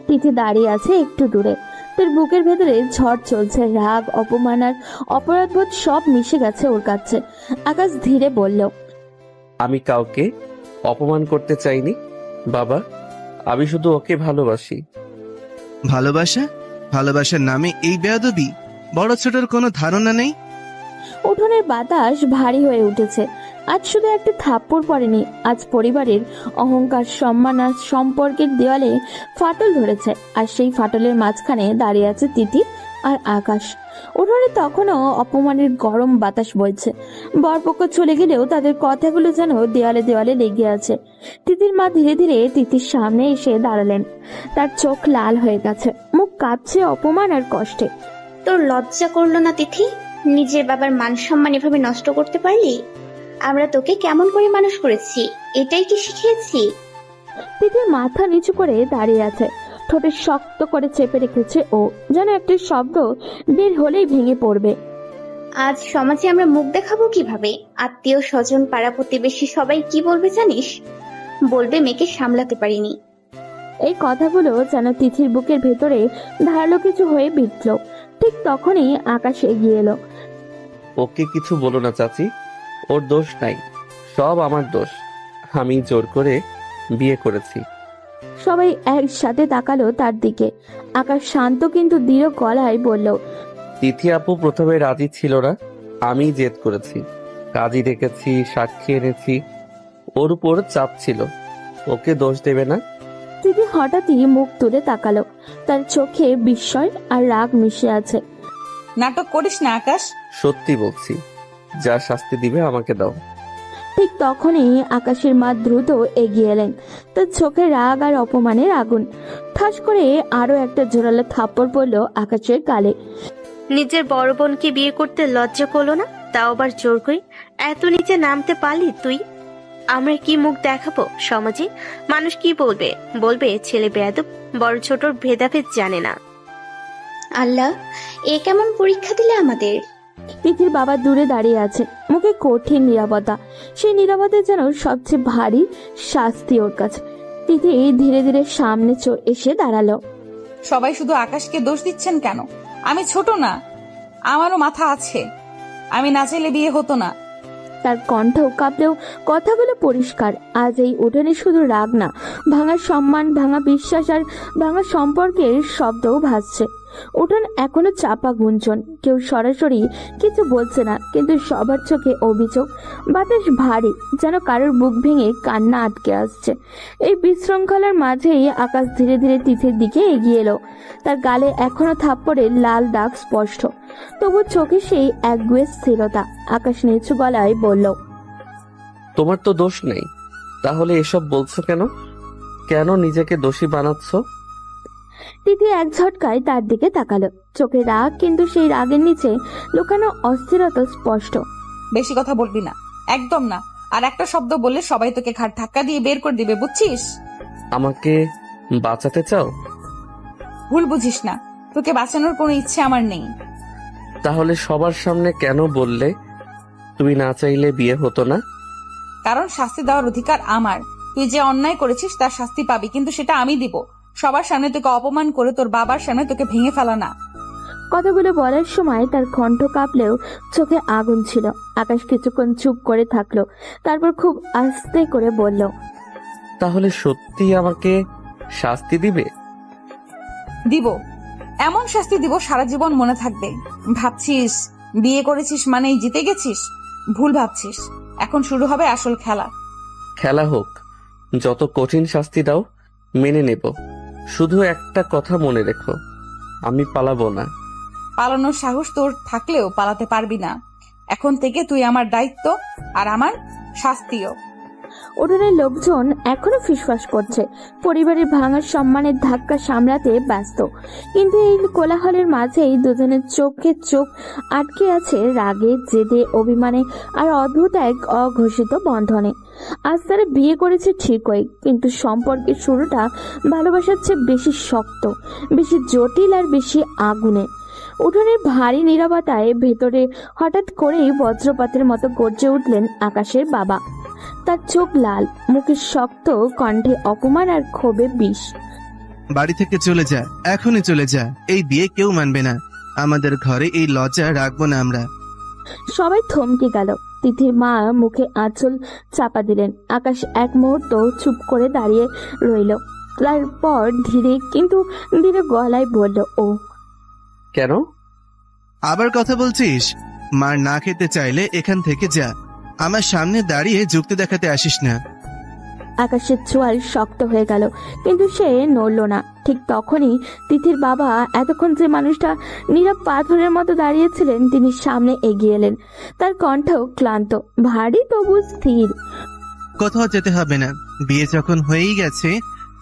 তিথি দাঁড়িয়ে আছে একটু দূরে, তার বুকের ভেতরে ঝড় চলছে। রাগ, অপমান আর অপরাধবোধ সব মিশে গেছে ওর কাছে। আকাশ ধীরে বলল, আমি কাউকে অপমান করতে চাইনি বাবা, আমি শুধু ওকে ভালোবাসি। ভালোবাসা? ভালোবাসার নামে এই বেয়াদবি? বড় ছোটর কোনো ধারণা নেই? উঠোনের বাতাস ভারী হয়ে উঠেছে। আজ শুধু একটা থাপ্পড় পড়েনি, আজ পরিবারের অহংকার, সম্মান আর সম্পর্কের দেওয়ালে ফাটল ধরেছে। আর সেই ফাটলের মাঝখানে দাঁড়িয়ে আছে তিথি আর আকাশ। উঠোনে তখনও অপমানের গরম বাতাস বইছে। বরপক্ষ চলে গেলেও তাদের কথাগুলো যেন দেওয়ালে দেওয়ালে লেগে আছে। তিথির মা ধীরে ধীরে তিথির সামনে এসে দাঁড়ালেন, তার চোখ লাল হয়ে গেছে, মুখ কাঁপছে অপমান আর কষ্টে। তোর লজ্জা করলো না তিথি? নিজের বাবার মান সম্মান এভাবে নষ্ট করতে পারলি? আমরা তোকে কেমন করে মানুষ করেছি, এটাই কি শিখিয়েছি? তিথির মাথা নিচু করে দাঁড়িয়ে আছে, ঠোঁটে শক্ত করে চেপে রেখেছে ও, যেন একটা শব্দ বের হলেই ভেঙে পড়বে। আজ সমাজে আমরা মুখ দেখাবো কিভাবে? আত্মীয় স্বজন, পাড়া প্রতিবেশী সবাই কি বলবে জানিস? বলবে মেয়েকে সামলাতে পারিনি। এই কথাগুলো যেন তিথির বুকের ভেতরে ধারালো কিছু হয়ে বিঁধল। ঠিক তখনই আকাশ এগিয়ে এলো। ওকে কিছু বলো না চাচি, ওর দোষ নাই, সব আমার দোষ। আমি জোর করে বিয়ে করেছি। সবাই একসাথে তাকালো তার দিকে। আকাশ শান্ত কিন্তু দৃঢ় গলায় বলল, তিথি আপু প্রথমে রাজি ছিল না, আমি জেদ করেছি, কাজী ডেকেছি, সাক্ষী এনেছি, ওর উপর চাপ ছিল, ওকে দোষ দেবে না। তিথি হঠাৎই মুখ তুলে তাকালো, তার চোখে বিস্ময় আর রাগ মিশে আছে। নাটক করিস না আকাশ। সত্যি বলছি, যা শাস্তি দিবে আমাকে দাও। ঠিক তখনই আকাশের মা দ্রুত এগিয়ে এলেন, তার চোখে রাগ আর অপমানের আগুন। ঠাস করে আরো একটা জোরালো থাপ্পড় পড়ল আকাশের গালে। নিজের বড় বোনকে বিয়ে করতে লজ্জা করলো না? তাও আবার জোর করে? এত নিচে নামতে পারলি তুই? আমরা কি মুখ দেখাবো সমাজে? মানুষ কি বলবে? বলবে ছেলে বেয়াদব, বড় ছোটর ভেদাভেদ জানে না। আল্লাহ, এ কেমন পরীক্ষা দিলে আমাদের? তিথির বাবা দূরে দাঁড়িয়ে আছে, মুখে কঠিন নীরবতা। সেই নীরবতা যেন সবচেয়ে ভারী শাস্তি ওর কাছে। তিথি ধীরে ধীরে সামনে এসে দাঁড়ালো। সবাই শুধু আকাশকে দোষ দিচ্ছেন কেন? আমি ছোট না, আমারও মাথা আছে। আমি না চাইলে বিয়ে হতো না। তার কণ্ঠ কাঁপলেও কথাগুলো পরিষ্কার। আজ এই উঠোনে শুধু রাগ না, ভাঙা সম্মান, ভাঙা বিশ্বাস আর ভাঙা সম্পর্কের শব্দও ভাসছে। উঠোন এখনো চাপা গুঞ্জন, কেউ সরাসরি কিছু বলছে না, কিন্তু সবার চোখে অভিযোগ। বাতাস ভারী, যেন কারোর বুক ভেঙে কান্না আটকে আসছে। এই বিশৃঙ্খলার মাঝেই আকাশ ধীরে ধীরে তিথির দিকে এগিয়ে এলো। তার গালে এখনো থাপ্পড়ের লাল দাগ স্পষ্ট, তবু চোখে সেই একগুয়ে স্থিরতা। আকাশ নিচু গলায় বলল, তোমার তো দোষ নেই, তাহলে এসব বলছো কেন? কেন নিজেকে দোষী বানাচ্ছ? তিথি এক ঝটকায় তার দিকে তাকালো। চোখে রাগ, কিন্তু সেই রাগের নিচে লুকানো অস্থিরতা স্পষ্ট। বেশি কথা বলবি না, একদম না। আর একটা শব্দ বললে সবাই তোকে ঘাট ধাক্কা দিয়ে বের করে দিবে, বুঝছিস? আমাকে বাঁচাতে চাও? ভুল বুঝিস না, তোকে বাঁচানোর কোনো ইচ্ছে আমার নেই। তাহলে সবার সামনে কেন বললে তুমি না চাইলে বিয়ে হতো না? কারণ শাস্তি দেওয়ার অধিকার আমার। তুই যে অন্যায় করেছিস তার শাস্তি পাবি, কিন্তু সেটা আমি দিব। সবার সামনে তোকে অপমান করে, তোর বাবার সামনে তোকে ভেঙে ফেলা না। কথাগুলো বলার সময় তার কণ্ঠ কাঁপলেও চোখে আগুন ছিল। আকাশ কিছুক্ষণ চুপ করে থাকলো, তারপর খুব আস্তে করে বলল, তাহলে সত্যি আমাকে শাস্তি দিবে? দিব, এমন শাস্তি দিব সারা জীবন মনে থাকবে। ভাবছিস বিয়ে করেছিস মানেই জিতে গেছিস? ভুল ভাবছিস। এখন শুরু হবে আসল খেলা। খেলা হোক, যত কঠিন শাস্তি দাও মেনে নেব। শুধু একটা কথা মনে রেখো, আমি পালাবো না। পালানোর সাহস তোর থাকলেও পালাতে পারবি না। এখন থেকে তুই আমার দায়িত্ব, আর আমার শাস্তিও। উঠোনের লোকজন এখনো ফিসফাস করছে, পরিবারের ভাঙার সম্মানের ধাক্কা সামলাতে ব্যস্ত। কিন্তু এই কোলাহলের মাঝেই দুজনের চোখে চোখ আটকে আছে রাগে, জেদে, অভিমানে আর অদ্ভুত এক অঘোষিত বন্ধনে। আজ তারা বিয়ে করেছে ঠিকই, কিন্তু সম্পর্কের শুরুটা ভালোবাসার চেয়ে বেশি শক্ত, বেশি জটিল আর বেশি আগুনে। উঠোনের ভারী নীরবতায় ভেতরে হঠাৎ করেই বজ্রপাতের মতো গর্জে উঠলেন আকাশের বাবা। তার চোখ লাল, মুখে শক্ত, কণ্ঠে অপমান আর ক্ষোভে বিষ। বাড়ি থেকে চলে যা, এখনই চলে যা। এই বিয়ে কেউ মানবে না। আমাদের ঘরে এই লজ্জা রাখবো না আমরা। সবাই থমকে গেল। তিথির মা মুখে আঁচল চাপা দিলেন। আকাশ এক মুহূর্ত চুপ করে দাঁড়িয়ে রইল, তারপর ধীরে কিন্তু ধীরে গলায় বলল, ও কেন? আবার কথা বলছিস? মার না খেতে চাইলে এখান থেকে যা। আমার সামনে দাঁড়িয়ে যুক্তি দেখাতে আসিস না। আকাশের চোয়াল শক্ত হয়ে গেল, কিন্তু সে নড়ল না। ঠিক তখনই তিথির বাবা, এতক্ষণ যে মানুষটা নীরব পাথরের মতো দাঁড়িয়েছিলেন, তিনি সামনে এগিয়ে এলেন। তার কণ্ঠ ক্লান্ত, ভারী তবু স্থির। কোথাও যেতে হবে না। বিয়ে যখন হয়েই গেছে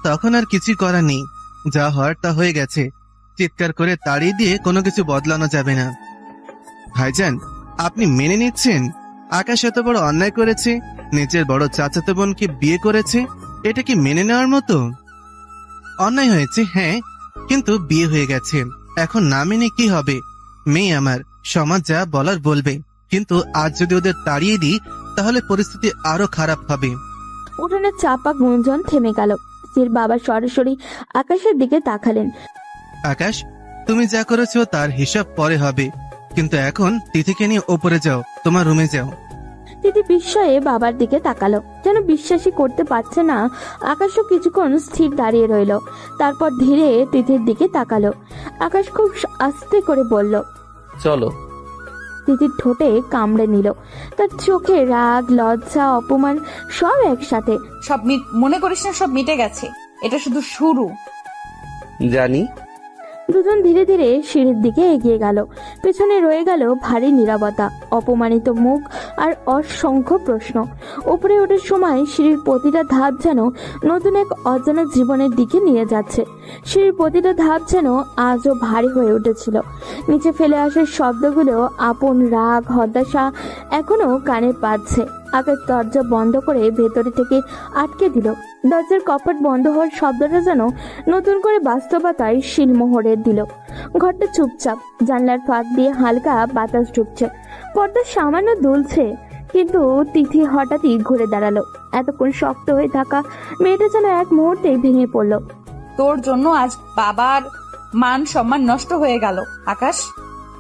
তখন আর কিছু করার নেই। যা হওয়ার তা হয়ে গেছে। চিৎকার করে তাড়িয়ে দিয়ে কোনো কিছু বদলানো যাবে না। ভাইজান, আপনি মেনে নিচ্ছেন আকাশ এত বড় অন্যায় করেছে, নিজের বড় চাচাতো বোনকে বিয়ে করেছে? এটা কি মেনে নেওয়ার মতো? অন্যায় হয়েছে, হ্যাঁ, কিন্তু বিয়ে হয়ে গেছে। এখন না মেনে কি হবে? মেয়ে আমার, সমাজ যা বলার বলবে, কিন্তু আজ যদি ওদের তাড়িয়ে দিই তাহলে পরিস্থিতি আরো খারাপ হবে। উঠোনের চাপা গুঞ্জন থেমে গেল। তিথির বাবা সরাসরি আকাশের দিকে তাকালেন। আকাশ, তুমি যা করেছো তার হিসাব পরে হবে, কিন্তু এখন তিথিকে নিয়ে ওপরে যাও, তোমার রুমে যাও। তিথি বিস্ময়ে বাবার দিকে তাকালো, যেন বিশ্বাসই করতে পারছে না। আকাশও কিছুক্ষণ স্থির দাঁড়িয়ে রইল, তারপর ধীরে তিথির দিকে তাকালো। আকাশ খুব আস্তে করে বলল, চলো। তিথির ঠোঁটে কামড়ে নিল। তার চোখে রাগ, লজ্জা, অপমান সব একসাথে। সব মনে করিস না সব মিটে গেছে, এটা শুধু শুরু। জানি। দুজন ধীরে ধীরে সিঁড়ির দিকে এগিয়ে গেল। পেছনে রয়ে গেল ভারী নীরবতা, অপমানিত মুখ আর অসংখ্য প্রশ্ন। উপরে ওঠার সময় সিঁড়ির প্রতিটা ধাপ যেন নতুন এক অজানা জীবনের দিকে নিয়ে যাচ্ছে। সিঁড়ির প্রতিটা ধাপ যেন আজও ভারী হয়ে উঠেছিল। নিচে ফেলে আসার শব্দগুলো, আপন রাগ, হতাশা এখনো কানে পাচ্ছে। আকাশ দরজা বন্ধ করে ভেতরে থেকে আটকে দিল। দরজার কপাট বন্ধ হওয়ার শব্দটা যেন নতুন করে বাস্তবতায় শিলমোহরে দিল। ঘরটা চুপচাপ, জানলার ফাঁক দিয়ে হালকা বাতাস ঢুকছে, পর্দা সামান্য দুলছে। কিন্তু তিথি হঠাৎই ঘুরে দাঁড়ালো। এতক্ষণ শক্ত হয়ে থাকা মেয়েটা যেন এক মুহূর্তে ভেঙে পড়লো। তোর জন্য আজ বাবার মান সম্মান নষ্ট হয়ে গেল আকাশ।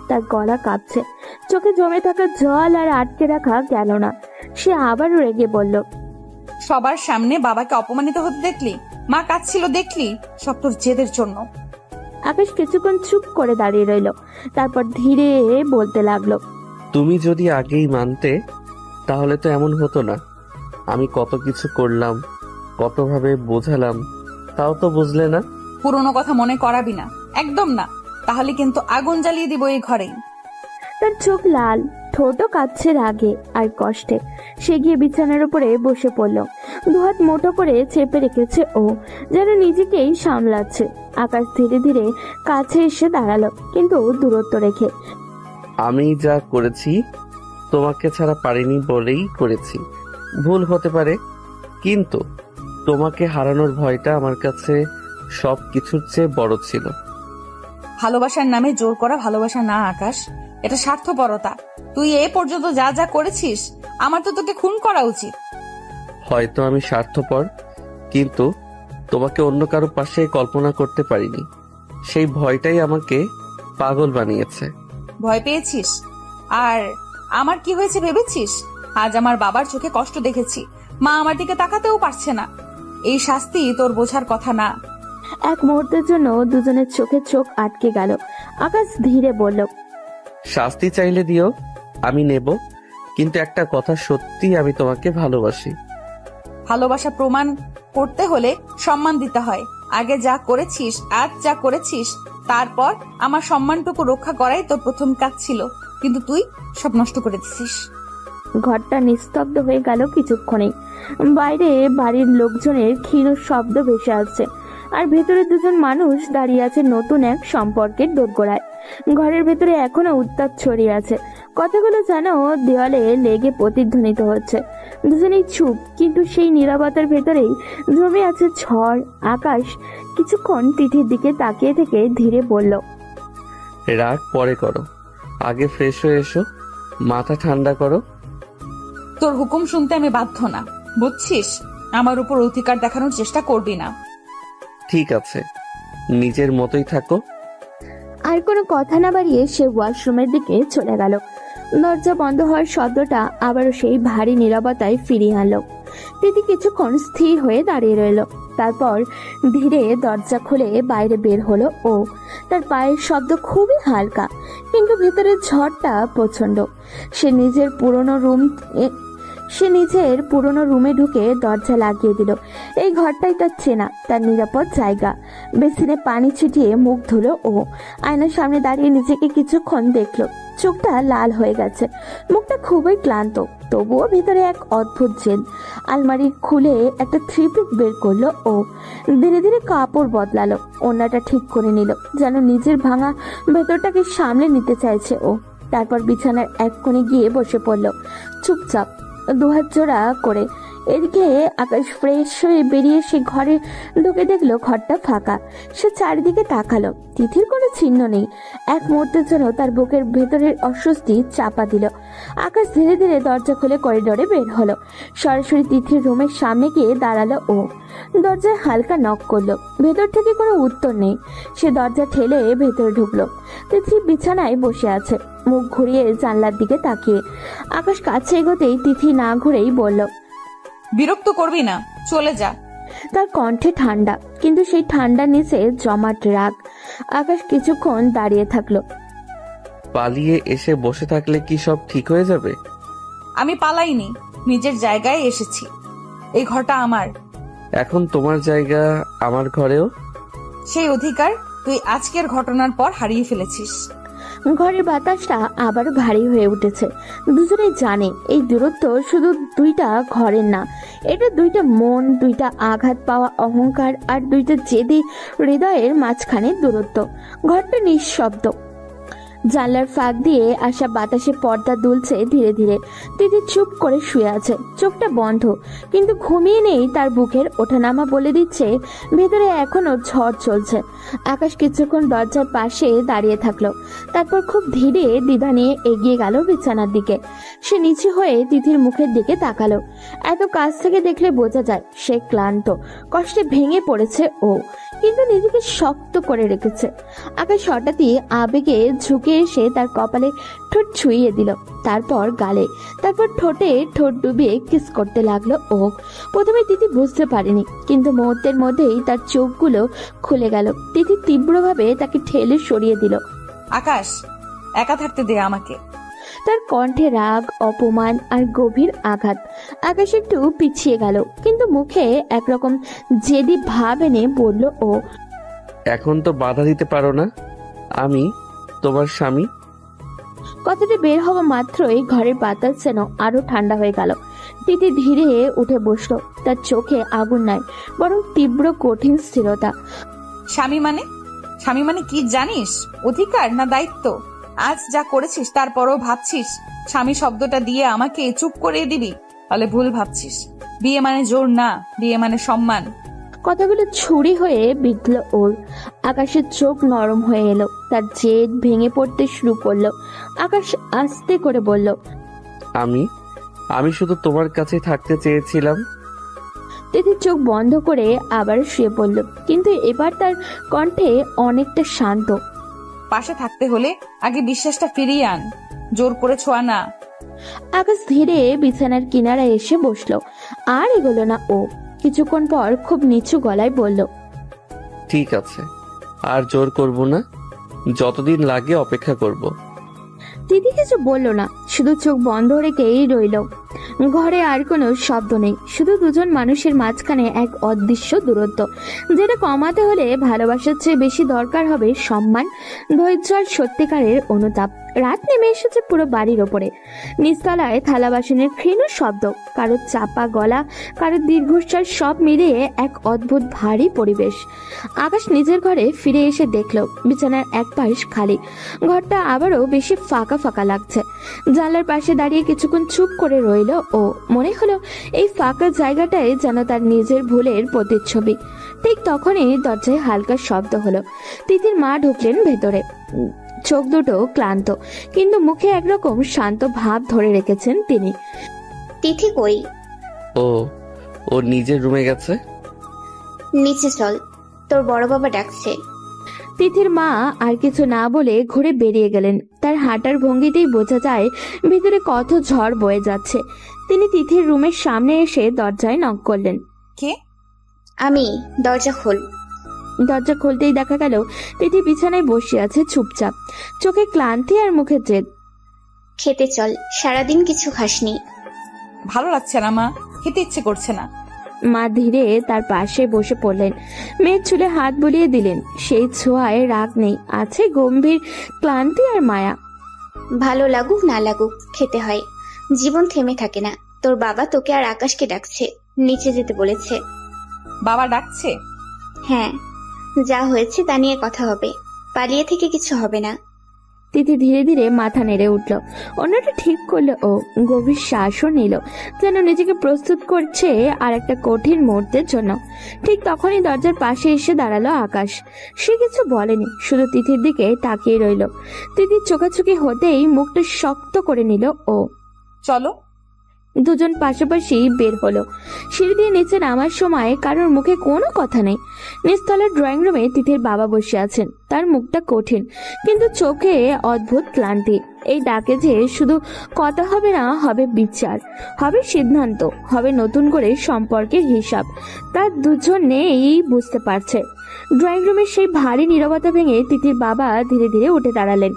তার গলা কাঁপছে, চোখে জমে থাকা জল আর আটকে রাখা গেল না। সে আবারও রেগে বলল, সবার সামনে বাবাকে অপমানিত হতে দেখলি, মা কাঁদছিল দেখলি, সব তোর জেদের জন্য। আকাশ কিছুক্ষণ চুপ করে দাঁড়িয়ে রইল, তারপর ধীরে বলতে লাগলো, তুমি যদি আগেই মানতে তাহলে তো এমন হতো না। আমি কত কিছু করলাম, কতভাবে বোঝালাম, তাও তো বুঝলে না। পুরনো কথা মনে করাবি না, একদম না, তাহলে কিন্তু আগুন জ্বালিয়ে দিব এই ঘরেই। তার চোখ লাল, ঠোঁটও কাঁপছে রাগে আর কষ্টে। সে গিয়ে বিছানার উপরে বসে পড়ল। দুহাত মুঠো করে চেপে রেখেছে ও, যেন নিজেকেই সামলাচ্ছে। আকাশ ধীরে ধীরে কাছে এসে দাঁড়ালো, কিন্তু দূরত্ব রেখে। আমি যা করেছি তোমাকে ছাড়া পারিনি বলেই করেছি। ভুল হতে পারে, কিন্তু তোমাকে হারানোর ভয়টা আমার কাছে সব কিছুর চেয়ে বড় ছিল। ভালোবাসার নামে জোর করা ভালোবাসা না আকাশ, এটা স্বার্থপরতা। তুই এ পর্যন্ত যা যা করেছিস, আমার তো তোকে খুন করা উচিত। হয়তো আমি স্বার্থপর, কিন্তু তোমাকে অন্য কারো পাশে কল্পনা করতে পারিনি। সেই ভয়টাই আমাকে পাগল বানিয়েছে। ভয় পেয়েছিস? আর আমার কি হয়েছে ভেবেছিস? আজ আমার বাবার চোখে কষ্ট দেখেছি, মা আমার দিকে তাকাতেও পারছে না। এই শাস্তি তোর বোঝার কথা না। এক মুহূর্তের জন্য দুজনের চোখে চোখ আটকে গেল। আকাশ ধীরে বলল, শাস্তি চাইলে দিও, আমি নেব, কিন্তু একটা কথা সত্যি, আমি তোমাকে ভালোবাসি। ভালোবাসা প্রমাণ করতে হলে সম্মান দিতে হয়। আগে যা করেছিস, আজ যা করেছিস, তারপর আমার সম্মানটুকু রক্ষা করাই তোর প্রথম কাজ ছিল, কিন্তু তুই সব নষ্ট করে দিছিস। ঘরটা নিস্তব্ধ হয়ে গেল কিছুক্ষণে। বাইরে বাড়ির লোকজনের ক্ষীণ শব্দ ভেসে আসছে, আর ভেতরে দুজন মানুষ দাঁড়িয়ে আছে নতুন এক সম্পর্কের দোরগোড়ায়। ঘরের ভেতরে এখনো উত্তাপ ছড়িয়ে আছে, কথাগুলো যেন দেওয়ালে লেগে প্রতিধ্বনিত হচ্ছে। দুজনেই চুপ, কিন্তু সেই নীরবতার ভেতরেই জমে আছে ঝড়। আকাশ কিছুক্ষণ তিথির দিকে তাকিয়ে থেকে ধীরে বলল, রাগ পরে করো, আগে ফ্রেশ হয়ে এসো, মাথা ঠান্ডা করো। তোর হুকুম শুনতে আমি বাধ্য না, বুঝছিস? আমার উপর অধিকার দেখানোর চেষ্টা করবি না। ঠিক আছে, নিজের মতোই থাকো। আর কোনো কথা না বাড়িয়ে সে ওয়াশরুমের দিকে চলে গেল। দরজা বন্ধ হওয়ার শব্দটা আবারও সেই ভারী নীরবতায় ফিরিয়ে আনলো। তিথি কিছুক্ষণ স্থির হয়ে দাঁড়িয়ে রইল, তারপর ধীরে দরজা খুলে বাইরে বের হলো ও। তার পায়ের শব্দ খুবই হালকা, কিন্তু ভেতরের ঝড়টা প্রচন্ড। সে নিজের পুরনো রুমে ঢুকে দরজা লাগিয়ে দিল। এই ঘরটাই তার চেনা, তার নিরাপদ জায়গা। বেসিনে পানি ছিটিয়ে মুখ ধুলো ও আয়নার সামনে দাঁড়িয়ে নিজেকে কিছুক্ষণ দেখলো। চোখটা লাল হয়ে গেছে, মুখটা খুবই ক্লান্ত, তবুও ভিতরে এক অদ্ভুত জেদ। আলমারি খুলে একটা থ্রি পিস বের করলো ও ধীরে ধীরে কাপড় বদলালো, ওড়নাটা ঠিক করে নিল, যেন নিজের ভাঙা ভেতরটাকে সামলে নিতে চাইছে ও। তারপর বিছানার এক কোণে গিয়ে বসে পড়লো চুপচাপ, দুহাত জোড়া করে। এদিকে আকাশ ফ্রেশ হয়ে বেরিয়ে সে ঘরে ঢুকে দেখলো ঘরটা ফাঁকা। সে চারিদিকে তাকালো, তিথির কোনো চিহ্ন নেই। এক মুহূর্তের জন্য তার বুকের ভেতরের অস্বস্তি চাপা দিল। আকাশ ধীরে ধীরে দরজা খুলে করিডোরে বের হলো, সরাসরি তিথির রুমের সামনে গিয়ে দাঁড়ালো ও। দরজায় হালকা নক করলো, ভেতর থেকে কোনো উত্তর নেই। সে দরজা ঠেলে ভেতরে ঢুকলো। তিথি বিছানায় বসে আছে, মুখ ঘুরিয়ে জানলার দিকে তাকিয়ে। আকাশ কাছে এগোতেই তিথি না ঘুরেই বলল, বিরক্ত করবি না, চলে যা। তার কণ্ঠে ঠান্ডা, কিন্তু সেই ঠান্ডার নিচে জমাট রাগ। আকাশ কিছুক্ষণ দাঁড়িয়ে থাকলো। পালিয়ে এসে বসে থাকলে কি সব ঠিক হয়ে যাবে? আমি পালাইনি, নিজের জায়গায় এসেছি। এই ঘরটা আমার। এখন তোমার জায়গা আমার ঘরেও। সেই অধিকার তুই আজকের ঘটনার পর হারিয়ে ফেলেছিস। ঘরের বাতাসটা আবার ভারী হয়ে উঠেছে। দুজনেই জানে এই দূরত্ব শুধু দুইটা ঘরের না, এটা দুইটা মন, দুইটা আঘাত পাওয়া অহংকার আর দুইটা জেদি হৃদয়ের মাঝখানে দূরত্ব। ঘরটা নিঃশব্দ, জানলার ফাঁক দিয়ে আসা বাতাসে পর্দা দুলছে ধীরে ধীরে। তিথি চুপ করে শুয়ে আছে, চোখটা বন্ধ, কিন্তু ঘুমিয়ে নেই তার বুকের ওঠানামা বলে দিচ্ছে ভেতরে এখনো ঝড় চলছে। আকাশ কিছুক্ষণ দরজার পাশে দাঁড়িয়ে থাকলো, তারপর খুব ধীরে দ্বিধা নিয়ে এগিয়ে গেল বিছানার দিকে। সে নিচু হয়ে তিথির মুখের দিকে তাকালো। এত কাছ থেকে দেখলে বোঝা যায় সে ক্লান্ত, কষ্টে ভেঙে পড়েছে ও, কিন্তু নিজেকে শক্ত করে রেখেছে। আকাশ হঠাৎই আবেগে ঝুঁকে এসে তার কপালে ঠোঁট ছুঁয়ে দিল, তারপর গালে, তারপর ঠোঁটে ঠোঁট ডুবিয়ে কিস করতে লাগলো ও। প্রথমে তিথি বুঝতে পারেনি, কিন্তু মুহূর্তের মধ্যেই তার চোখগুলো খুলে গেল। তিথি তীব্রভাবে তাকে ঠেলে সরিয়ে দিল। আকাশ, একা থাকতে দে আমাকে। তার কণ্ঠে রাগ, অপমান আর গভীর আঘাত। আকাশ একটু পিছিয়ে গেল, কিন্তু মুখে একরকম জেদি ভাব এনে বলল ও, এখন তো বাধা দিতে পারো না, আমি তোমার স্বামী। কথাটা বের হওয়া মাত্রই ঘরের বাতাস যেন আরো ঠান্ডা হয়ে গেল। তিথি ধীরে উঠে বসলো, তার চোখে আগুন নাই, বরং তীব্র কঠিন স্থিরতা। স্বামী মানে? স্বামী মানে কি জানিস? অধিকার না দায়িত্ব? আজ যা করেছিস তারপরও ভাবছিস স্বামী শব্দটা দিয়ে আমাকে চুপ করিয়ে দিবি? তাহলে ভুল ভাবছিস। বিয়ে মানে জোর না, বিয়ে মানে সম্মান। কথাগুলো ছুরি হয়ে বিঁধল ওর। আকাশের চোখ নরম হয়ে এলো, তার জেদ ভেঙে পড়তে শুরু করলো। আকাশ আস্তে করে বলল, আমি শুধু তোমার কাছে থাকতে চেয়েছিলাম। তিথির চোখ বন্ধ করে আবার শুয়ে পড়ল, কিন্তু এবার তার কণ্ঠে অনেকটা শান্ত। পাশে থাকতে হলে আগে বিশ্বাসটা ফিরিয়ে আন, জোর করে ছোঁয়া না। আকাশ ধীরে বিছানার কিনারায় এসে বসলো, আর এগোলো না ও। কিছুক্ষণ পর খুব নিচু গলায় বলল, ঠিক আছে, আর জোর করব না, যতদিন লাগে অপেক্ষা করব। তিথি কিছু বলল না, শুধু চোখ বন্ধ রেখেই রইল। ঘরে আর কোনো শব্দ নেই, শুধু দুজন মানুষের মাঝখানে এক অদৃশ্য দূরত্ব, যেটা কমাতে হলে ভালোবাসার চেয়ে বেশি দরকার হবে সম্মান, ধৈর্য আর সত্যিকারের অনুতাপ। রাত নেমে এসেছে পুরো বাড়ির ওপরে। নিচতলায় থালা বাসনের ক্ষীণ শব্দ, কারোর চাপা গলা, কারোর দীর্ঘশ্বাস, সব মিলিয়ে এক অদ্ভুত ভারী পরিবেশ। আকাশ নিজের ঘরে ফিরে এসে দেখলো বিছানার এক পাশ খালি, ঘরটা আবারও বেশি ফাঁকা ফাঁকা লাগছে। জানলার পাশে দাঁড়িয়ে কিছুক্ষণ চুপ করে রইল ও। মনে হলো এই ফাঁকা জায়গাটায় যেন তার নিজের ভুলের প্রতিচ্ছবি। ঠিক তখনই দরজায় হালকা শব্দ হলো। তিথির মা ঢুকলেন ভেতরে। চোখ দুটো ক্লান্ত, কিন্তু মুখে একরকম শান্ত ভাব ধরে রেখেছেন তিনি। তিথি কই? ও নিজের রুমে গেছে। নিচে চল, তোর বড় বাবা ডাকছে। তিথির মা আর কিছু না বলে ঘুরে বেরিয়ে গেলেন। তার হাঁটার ভঙ্গিতেই বোঝা যায় ভিতরে কত ঝড় বয়ে যাচ্ছে। তিনি তিথির রুমের সামনে এসে দরজায় নক করলেন। কে? আমি। দরজা খোল। দরজা খুলতেই দেখা গেল তিথি বিছানায় বসে আছে চুপচাপ, চোখে ক্লান্তি আর মুখে জেদ। খেতে চল, সারাদিন কিছু খাসনি। ভালো লাগছে না মা, খেতে ইচ্ছে করছে না। মা ধীরে তার পাশে বসে পড়লেন, মেয়ের চুলে হাত বুলিয়ে দিলেন। সেই ছোঁয়ায় রাগ নেই, আছে গম্ভীর ক্লান্তি আর মায়া। ভালো লাগুক না লাগুক খেতে হয়, জীবন থেমে থাকে না। তোর বাবা তোকে আর আকাশকে ডাকছে, নিচে যেতে বলেছে। বাবা ডাকছে? হ্যাঁ, যা হয়েছে তা নিয়ে কথা হবে, পালিয়ে থেকে কিছু হবে না। তিথি ধীরে ধীরে মাথা নেড়ে উঠল, অন্যটা ঠিক করলো ও। গভীর শ্বাসও নিল, যেন নিজেকে প্রস্তুত করছে আর একটা কঠিন মুহূর্তের জন্য। ঠিক তখনই দরজার পাশে এসে দাঁড়ালো আকাশ। সে কিছু বলেনি, শুধু তিথির দিকে তাকিয়ে রইল। তিথির চোখাচোখি হতেই মুখটা শক্ত করে নিল ও। চলো। দুজন পাশাপাশি বের হলো। সিঁড়ি দিয়ে নিচে নামার সময় কারোর মুখে কোনো কথা নেই। নিচতলার ড্রয়িং রুমে তিথির বাবা বসে আছেন। তার মুখটা কঠিন, কিন্তু চোখে অদ্ভুত ক্লান্তি। এই ডাকে যে শুধু কথা হবে না, হবে বিচার, হবে সিদ্ধান্ত, হবে নতুন করে সম্পর্কের হিসাব। তার দুজনেই বুঝতে পারছে। ড্রয়িং রুমের সেই ভারী নীরবতা ভেঙে তিথির বাবা ধীরে ধীরে উঠে দাঁড়ালেন।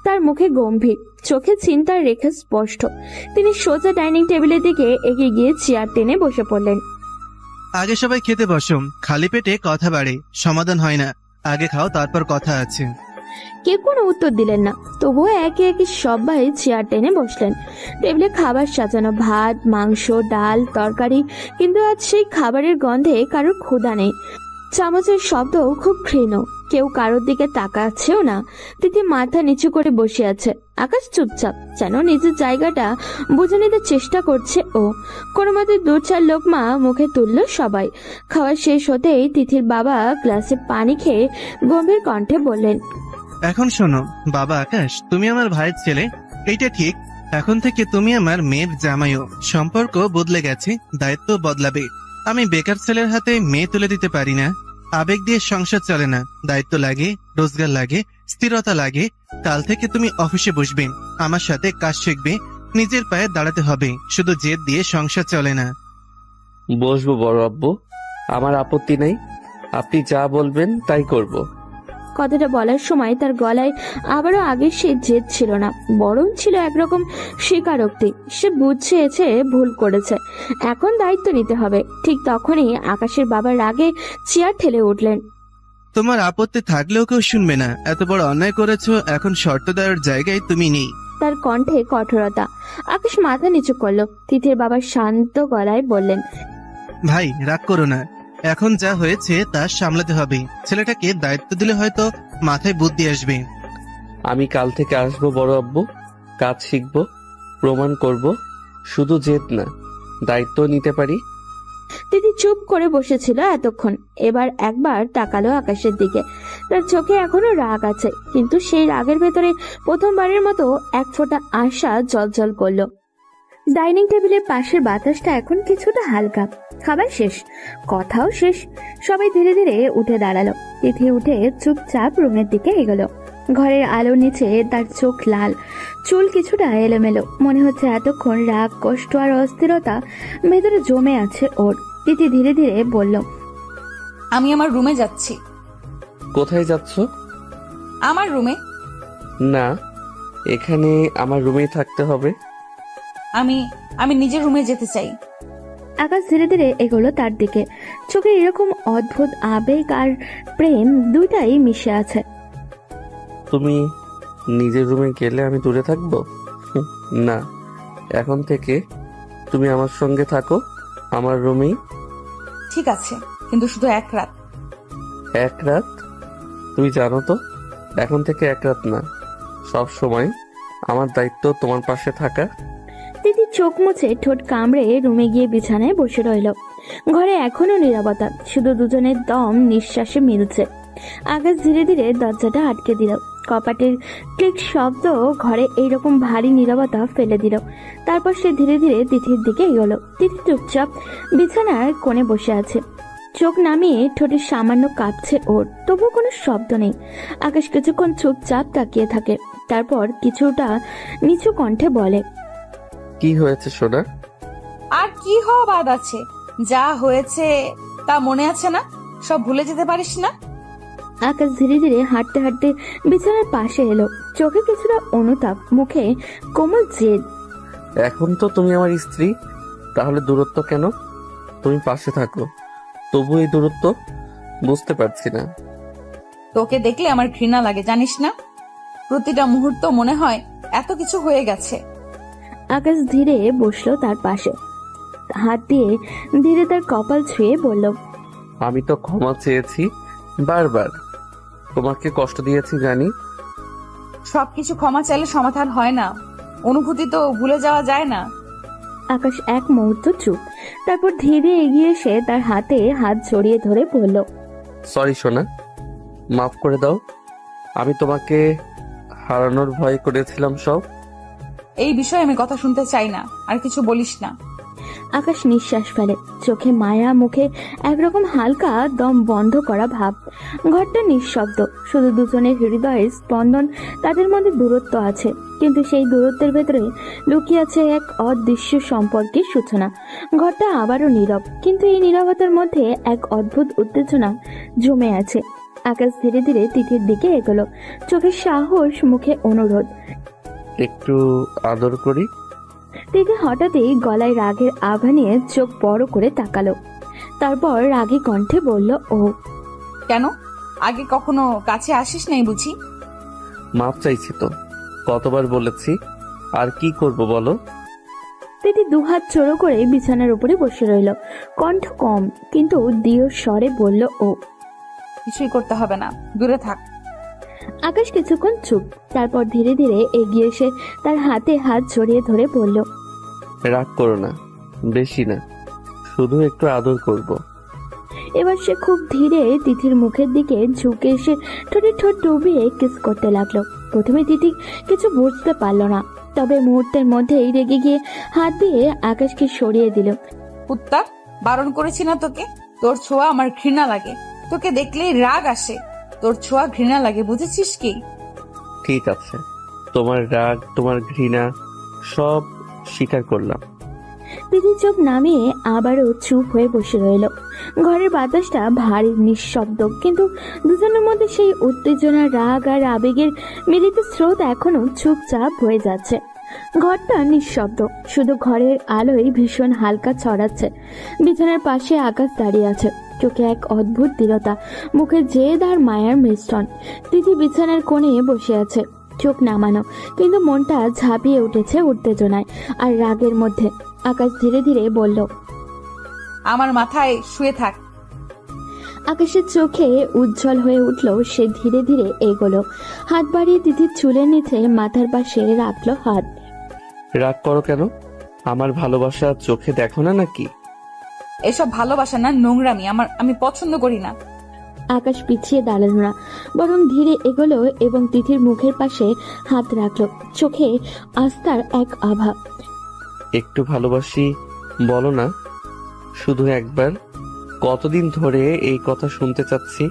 তার মুখে গম্ভীর, চোখে চিন্তার রেখা স্পষ্ট। তিনি সোজা ডাইনিং টেবিলের দিকে এগিয়ে গিয়ে চেয়ার টেনে বসে পড়লেন। আগে সবাই খেতে বসো, খালি পেটে কথা বাড়ে, সমাধান হয় না। আগে খাও, তারপর কথা আছে। কেউ কোনো উত্তর দিলেন না, তবুও একে একে সবাই চেয়ার টেনে বসলেন। টেবিলে খাবার সাজানো, ভাত, মাংস, ডাল, তরকারি, কিন্তু আজ সেই খাবারের গন্ধে কারোর ক্ষুধা নেই। চামচের শব্দ খুব ক্ষীণ, কেউ কারোর দিকে তাকাচ্ছেও না। তিথি মাথা নিচু করে বসে আছে, আকাশ চুপচাপ, যেন নিজের জায়গাটা বুঝে নিতে চেষ্টা করছে ও। কোনো মতে 2-4 লোকমা মুখে তুলল সবাই। খাওয়া শেষ হতেই তিথির বাবা গ্লাসে পানি খেয়ে গম্ভীর কণ্ঠে বললেন, এখন শোনো বাবা আকাশ, তুমি আমার ভাইয়ের ছেলে, এইটা ঠিক। এখন থেকে তুমি আমার মেয়ের জামাইও। সম্পর্ক বদলে গেছে, দায়িত্ব বদলাবে। আমি বেকার ছেলের হাতে মেয়ে তুলে দিতে পারি না। আবেগ দিয়ে সংসার চলে না, দায়িত্ব লাগে, রোজগার লাগে, স্থিরতা লাগে। কাল থেকে তুমি অফিসে বসবে, আমার সাথে কাজ শিখবে, নিজের পায়ে দাঁড়াতে হবে। শুধু জেদ দিয়ে সংসার চলে না। বসবো বড় আব্বু, আমার আপত্তি নেই। আপনি যা বলবেন তাই করব। কথাটা বলার সময় তার গলায় আবারও আগের সে জেদ ছিল না, বরং ছিল একরকম স্বীকারোক্তি। সে বুঝেছে ভুল করেছে, এখন দায়িত্ব নিতে হবে। ঠিক তখনই আকাশের বাবা রাগে চেয়ার ঠেলে উঠলেন। তোমার আপত্তি থাকলেও কেউ শুনবে না। এত বড় অন্যায় করেছো, এখন শর্ত দেওয়ার জায়গায় তুমি নেই। তার কণ্ঠে কঠোরতা। আকাশ মাথা নিচু করলো। তিথির বাবা শান্ত গলায় বললেন, ভাই রাগ করো না, এখন যা হয়েছে তা সামলাতে হবে। ছেলেটাকে দায়িত্ব দিলে হয়তো মাথায় বুদ্ধি আসবে। আমি কাল থেকে আসবো বড় আব্বু, কাজ শিখবো, প্রমাণ করব। শুধু জেদ না, দায়িত্ব নিতে পারি। তিথি চুপ করে বসেছিল এতক্ষণ, এবার একবার তাকালো আকাশের দিকে। তার চোখে এখনো রাগ আছে, কিন্তু সেই রাগের ভেতরে প্রথমবারের মতো এক ফোঁটা আশা জলজল করলো। ডাইনিং টেবিলের পাশের বাতাসটা এখন কিছুটা হালকা। খাবার শেষ, কথাও শেষ। সবাই ধীরে ধীরে উঠে দাঁড়ালো। তিথি উঠে চুপচাপ রুমের দিকে এগোলো। ঘরের আলোর নিচে তার চোখ লাল, চুল কিছুটা এলোমেলো। মনে হচ্ছে এতক্ষণ রাগ, কষ্ট আর অস্থিরতা ভেতরে জমে আছে ওর। তিথি ধীরে ধীরে বলল, আমি আমার রুমে যাচ্ছি। কোথায় যাচ্ছ? আমার রুমে। না, এখানে আমার রুমেই থাকতে হবে। আমি আমি নিজের রুমে যেতে চাই। আকাশ ধীরে ধীরে এগোলো তার দিকে। চোখে এরকম অদ্ভুত আবেগ আর প্রেম দুইটাই মিশে আছে। তুমি নিজের রুমে গেলে আমি দূরে থাকবো? না, এখন থেকে তুমি আমার সঙ্গে থাকো, আমার রুমেই। ঠিক আছে, কিন্তু শুধু এক রাত। এক রাত? তুমি জানো তো, এখন থেকে এক রাত না, সব সময় আমার দায়িত্ব তোমার পাশে থাকা। তিথি চোখ মুছে ঠোঁট কামড়ে রুমে গিয়ে বিছানায় বসে রইল। ঘরে এখনো নীরবতা, শুধু দুজনের দম নিঃশ্বাসে মিলছে। আকাশ ধীরে ধীরে দরজাটা আটকে দিল। কপাটের ক্লিক শব্দ ঘরে এইরকম ভারী নীরবতা ফেলে দিল। তারপর সে ধীরে ধীরে তিথির দিকে এগোলো। তিথি চুপচাপ বিছানার কোণে বসে আছে, চোখ নামিয়ে ঠোঁটে সামান্য কাঁপছে ওর, তবুও কোনো শব্দ নেই। আকাশ কিছুক্ষণ চুপচাপ তাকিয়ে থাকে, তারপর কিছুটা নিচু কণ্ঠে বলে, কি হয়েছে সোনা? আর কি হওয়া বাদ আছে? যা হয়েছে তা মনে আছে না? সব ভুলে যেতে পারিস না? আকাশ ধীরে ধীরে হাঁটতে হাঁটতে বিছানার পাশে এলো। চোখে কিছুটা অনুতাপ, মুখে কোমল জেদ। এখন তো তুমি আমার স্ত্রী, তাহলে দূরত্ব কেন? তুমি পাশে থাকো, তবু এই দূরত্ব বুঝতে পারছি না। তোকে দেখলে আমার ঘৃণা লাগে, জানিস না? প্রতিটা মুহূর্ত মনে হয় এত কিছু হয়ে গেছে। আকাশ ধীরে বসলো তার পাশে, হাত দিয়ে ধীরে তার কপাল ছুঁয়ে বলল, আমি তো ক্ষমা চেয়েছি বারবার, তোমাকে কষ্ট দিয়েছি জানি। সবকিছু ক্ষমা চাইলে সমাধান হয় না, অনুভূতি তো ভুলে যাওয়া যায় না। আকাশ এক মুহূর্ত চুপ, তারপর ধীরে এগিয়ে এসে তার হাতে হাত জড়িয়ে ধরে বলল, সরি সোনা, মাফ করে দাও। আমি তোমাকে হারানোর ভয় করেছিলাম সব। এই বিষয়ে আমি কথা শুনতে চাই না, আর কিছু বলিস না। আকাশ নিঃশ্বাস ফেলে, চোখে মায়া, মুখে একরকম হালকা দম বন্ধ করা ভাব। ঘরটা নিঃশব্দ, শুধু দুজনের হৃদয়ের স্পন্দন। তাদের মধ্যে দূরত্ব আছে, কিন্তু সেই দূরত্বের ভেতরে লুকিয়ে আছে এক অদৃশ্য সম্পর্কের সূচনা। ঘরটা আবারও নীরব, কিন্তু এই নীরবতার মধ্যে এক অদ্ভুত উত্তেজনা জমে আছে। আকাশ ধীরে ধীরে তিথির দিকে এগোলো, চোখে সাহস, মুখে অনুরোধ। একটু আদর করি। তিথি হঠাৎই গলায় রাগের আভা নিয়ে চোখ বড় করে তাকালো, তারপর রাগী কণ্ঠে বলল, ও কেন? আগে কখনো কাছে আসিস নাই বুঝি? মাফ চাইছি তো, কতবার বলেছি, আর কি করব বলো? তিথি দুহাত জড়ো করে বিছানার উপরে বসে রইল, কণ্ঠ কম কিন্তু দৃঢ় স্বরে বলল, ও কিছুই করতে হবে না, দূরে থাক। আকাশ কিছুক্ষণ চুপ, তারপর ধীরে ধীরে এগিয়ে এসে তার হাতে হাত জড়িয়ে ধরে বলল, রাগ করো না, বেশি না, শুধু একটু আদর করব। এবার সে খুব ধীরে তিথির মুখের দিকে ঝুঁকে এসে ঠোঁটে ঠোঁট ডুবিয়ে কিস করতে লাগলো। প্রথমে তিথি কিছু বুঝতে পারলো না, তবে মুহূর্তের মধ্যেই রেগে গিয়ে হাত দিয়ে আকাশকে সরিয়ে দিল। কুত্তা, বারণ করেছি না তোকে? তোর ছোঁয়া আমার ঘৃণা লাগে, তোকে দেখলেই রাগ আসে। তোর ছোঁয়া ঘৃণা লাগে, বুঝেছিস কি? ঠিক আছে, তোমার রাগ, তোমার ঘৃণা সব স্বীকার করলাম। তিথি চোখ নামিয়ে আবারও চুপ হয়ে বসে রইল। ঘরের বাতাসটা ভারী নিঃশব্দ, কিন্তু দুজনের মধ্যে সেই উত্তেজনা, রাগ আর আবেগের মিলিত স্রোত এখনো চুপচাপ হয়ে যাচ্ছে। ঘরটা নিঃশব্দ, শুধু ঘরের আলোয় ভীষণ হালকা ছড়াচ্ছে। বিছানার পাশে আকাশ দাঁড়িয়ে আছে, চোখে এক অদ্ভুত দৃঢ়তা, মুখে জেদ আর মায়ার মিশ্রণ। তিথি বিছানার কোণে বসে আছে, চোখ নামানো, কিন্তু মনটা ঝাঁপিয়ে উঠেছে উত্তেজনায় আর রাগের মধ্যে। আকাশ ধীরে ধীরে বলল, আমার মাথায় শুয়ে থাক। আকাশের চোখে উজ্জ্বল হয়ে উঠল, সে ধীরে ধীরে এগোলো, হাত বাড়িয়ে তিথির চুলের নিচে মাথার পাশে রাখলো হাত। রাগ করো কেন? আমার ভালোবাসা চোখে দেখো না নাকি? এসব ভালোবাসা না, নোংরামি আমি পছন্দ করি না। আকাশ পিছিয়ে দাঁড়ালো না, বরং ধীরে এগোলো এবং তিথির মুখের পাশে হাত রাখলো, চোখে আস্থার এক আভা। একটু ভালোবাসি বলো না, শুধু একবার। কতদিন ধরে এই কথা শুনতে চাচ্ছি।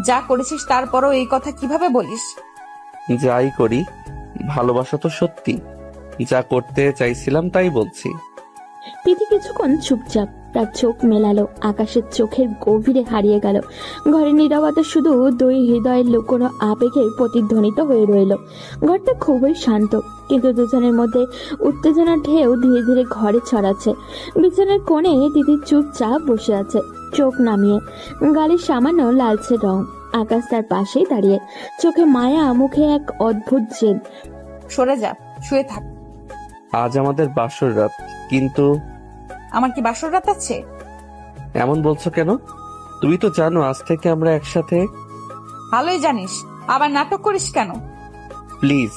যা করেছিস তারপরও এই কথা কিভাবে বলিস? যাই করি, ভালোবাসা তো সত্যি। যা করতে চাইছিলাম তাই বলছি। তিথি কিছুক্ষণ চুপচাপ, তার চোখ মেলালো, আকাশের চোখের গভীরে হারিয়ে গেল। ঘরের নীরবতা শুধু দুই হৃদয়ের লুকোনো আবেগের প্রতিধ্বনিত হয়ে রইল। ঘরটা খুবই শান্ত, কিন্তু দুজনের মধ্যে উত্তেজনার ঢেউ ধীরে ধীরে ঘরে ছড়াচ্ছে। বিছানার কোণে তিথি চুপচাপ বসে আছে, চোখ নামিয়ে, গালের সামান্য লালচে রং। আকাশ তার পাশেই দাঁড়িয়ে, চোখে মায়া, মুখে এক অদ্ভুত জেদ। সরে যা, শুয়ে থাক। আজ আমাদের বাসর রাত, কিন্তু আমার কি বাসর রাত আছে? এমন বলছো কেন? তুমি তো জানো আজ থেকে আমরা একসাথে। ভালোই জানিস, আবার নাটক করিস কেন? প্লিজ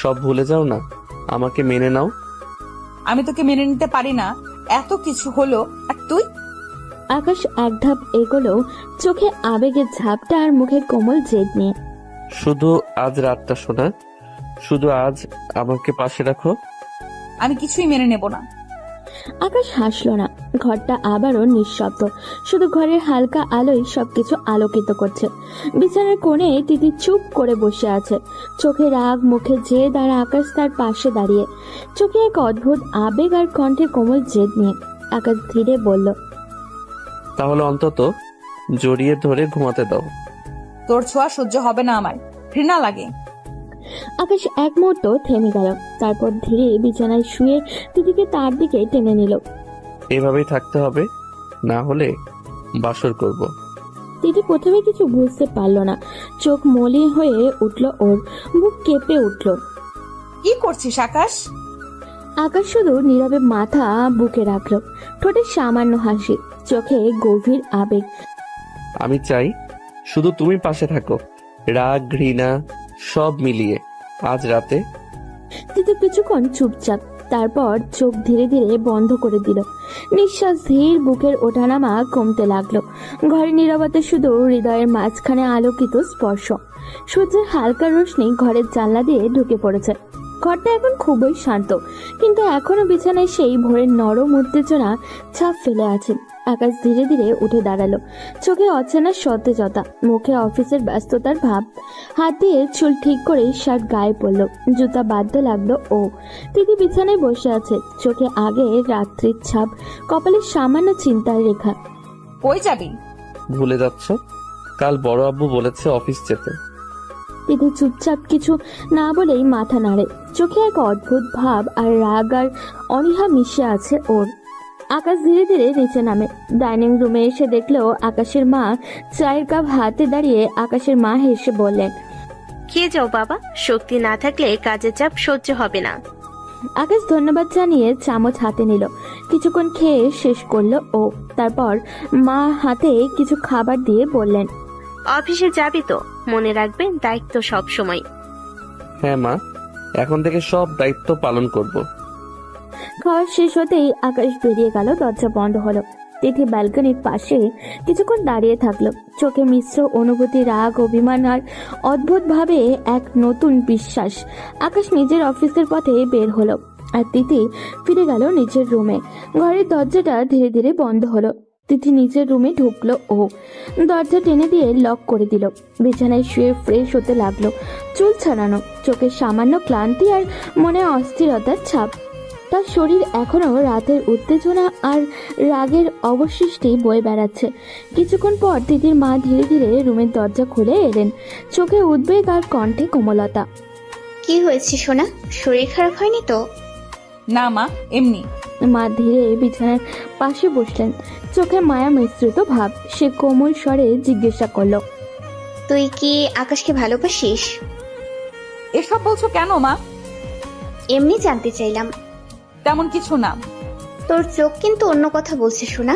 সব ভুলে যাও না, আমাকে মেনে নাও। আমি তোকে মেনে নিতে পারি না, এত কিছু হলো আর তুই। আকাশ এক ধাপ এগোলো, চোখে আবেগের ঝাপটা আর মুখে কোমল জেদ নিয়ে। শুধু আজ রাতটা শোনা, শুধু আজ আমাকে পাশে রাখো। আমি কিছুই মেনে নেব না। আকাশ হাসলো না। ঘরটা আবারও নিঃশব্দ, শুধু ঘরের হালকা আলোই সবকিছু আলোকিত করছে। বিছানার কোণে তিথি চুপ করে বসে আছে, চোখে রাগ, মুখে জেদ, আর আকাশ তার পাশে দাঁড়িয়ে, চোখে এক অদ্ভুত আবেগ আর কণ্ঠে কোমল জেদ নিয়ে। আকাশ ধীরে বলল, তাহলে অন্তত জড়িয়ে ধরে ঘুমাতে দাও। তোর ছোঁয়া সহ্য হবে না, আমার ঘৃণা লাগে। আকাশ এক মুহূর্ত থেমে গেল, তারপর ধীরে বিছানায় শুয়ে তিথিকে তার দিকে টেনে নিল। এভাবেই থাকতে হবে, না হলে বাসর করব। তিথি প্রথমে কিছু বুঝতে পারলো না, চোখ মলিন হয়ে উঠল, ওর বুক কেঁপে উঠল। কি করছিস আকাশ? আকাশ শুধু নীরবে মাথা বুকে রাখলো, ঠোঁটে সামান্য হাসি, চোখে গভীর আবেগ। আমি চাই শুধু তুমি পাশে থাকো, রাগ, ঘৃণা সব মিলিয়ে আজ রাতে। তিথি কিছুক্ষণ চুপচাপ, তারপর চোখ ধীরে ধীরে বন্ধ করে দিল। নিঃশ্বাস ধীর, বুকের ওঠানামা কমতে লাগলো। ঘরের নীরবতা শুধু হৃদয়ের মাঝখানে আলোকিত স্পর্শ। সূর্যের হালকা রোশনি ঘরের জানলা দিয়ে ঢুকে পড়েছে। ঘরটা এখন খুবই শান্ত, কিন্তু এখনো বিছানায় সেই ভোরের নরম উত্তেজনা ছাপ ফেলে আছে। আকাশ ধীরে ধীরে উঠে দাঁড়ালো, চোখে অচেনা সতেজতা, মুখে অফিসের ব্যস্ততার ভাব। হাত দিয়ে চুল ঠিক করে শার্ট গায়ে পড়লো, জুতা বাঁধতে লাগলো ও। তিথি বিছানায় বসে আছে, চোখে আগে রাত্রির ছাপ, কপালে সামান্য চিন্তার রেখা। কই যাবি? ভুলে যাচ্ছ, কাল বড় আব্বু বলেছে অফিস যেতে। তিথি চুপচাপ কিছু না বলেই মাথা নাড়ে, চোখে এক অদ্ভুত ভাব আর রাগ আর অনীহা মিশে আছে ওর। আকাশ ধীরে ধীরে নিচে নামে, ডাইনিং রুমে এসে দেখলো আকাশের মা চায়ের কাপ হাতে দাঁড়িয়ে। আকাশের মা হেসে বললেন, খেয়ে যাও বাবা, শক্তি না থাকলে কাজের চাপ সহ্য হবে না। আকাশ ধন্যবাদ জানিয়ে চামচ হাতে নিল, কিছুক্ষণ খেয়ে শেষ করলো ও। তারপর মা হাতে কিছু খাবার দিয়ে বললেন, অফিসে যাবি তো? মনে রাখবে দায়িত্ব সব সময়। হ্যাঁ মা, এখন থেকে সব দায়িত্ব পালন করব। খাওয়া শেষ হতেই আকাশ বেরিয়ে গেল, দরজা বন্ধ হলো। তিথি ব্যালকনির পাশে কিছুক্ষণ দাঁড়িয়ে থাকলো, চোখে মিশ্র অনুভূতি, রাগ, অভিমান আর অদ্ভুতভাবে এক নতুন বিশ্বাস। আকাশ নিজের অফিসের পথে বের হলো আর তিথি ফিরে গেল নিজের রুমে। ঘরের দরজাটা ধীরে ধীরে বন্ধ হলো। তিথি নিজের রুমে ঢুকলো ও দরজা টেনে দিয়ে লক করে দিল। বিছানায় শুয়ে ফ্রেশ হতে লাগলো, চুল ছাড়ানো, চোখে সামান্য ক্লান্তি আর মনে অস্থিরতার ছাপ। তার শরীর এখনো রাতের উত্তেজনা আর রাগের অবশিষ্টি বয়ে বেড়াচ্ছে। কিছুক্ষণ পর তিথির মা ধীরে ধীরে রুমের দরজা খুলে এলেন, চোখে উদ্বেগ আর কণ্ঠে কোমলতা। কি হয়েছে সোনা? শরীর খারাপ হয়নি তো? না মা, এমনি। মা ধীরে বিছানার পাশে বসলেন, চোখে মায়া মিশ্রিত ভাব। সে কোমল স্বরে জিজ্ঞাসা করলো, তুই কি আকাশকে ভালোবাসিস? এসব বলছো কেন মা? এমনি জানতে চাইলাম। তেমন কিছু না। তোর চোখ কিন্তু অন্য কথা বলছে সোনা।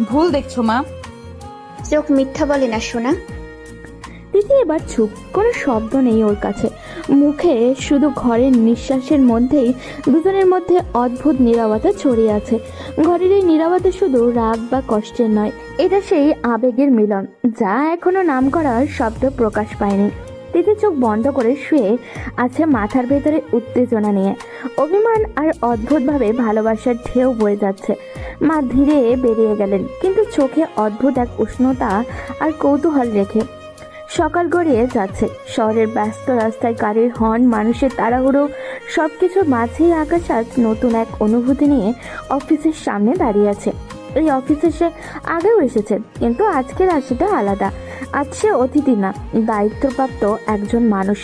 ভুল দেখছো মা। চোখ মিথ্যা বলে না সোনা। তিথি এবার চুপ, কোনো শব্দ নেই ওর কাছে। মুখে শুধু ঘরের নিঃশ্বাসের মধ্যেই দুজনের মধ্যে অদ্ভুত নীরবতা ছড়িয়ে আছে। ঘরের এই নীরবতা শুধু রাগ বা কষ্টের নয়, এটা সেই আবেগের মিলন যা এখনো নাম করার শব্দ প্রকাশ পায়নি। তিথি চোখ বন্ধ করে শুয়ে আছে, মাথার ভেতরে উত্তেজনা নিয়ে অভিমান আর অদ্ভুতভাবে ভালোবাসার ঢেউ বয়ে যাচ্ছে। মা ধীরে বেরিয়ে গেলেন, কিন্তু চোখে অদ্ভুত এক উষ্ণতা আর কৌতূহল রেখে। সকাল গড়িয়ে যাচ্ছে, শহরের ব্যস্ত রাস্তায় গাড়ির হর্ন, মানুষের তাড়াহুড়ো, সবকিছুর মাঝেই আকাশ আজ নতুন এক অনুভূতি নিয়ে অফিসের সামনে দাঁড়িয়ে আছে। এই অফিসে সে আগেও এসেছে, কিন্তু আজকের আসাটা আলাদা। আজ সে অতিথি না, দায়িত্বপ্রাপ্ত একজন মানুষ।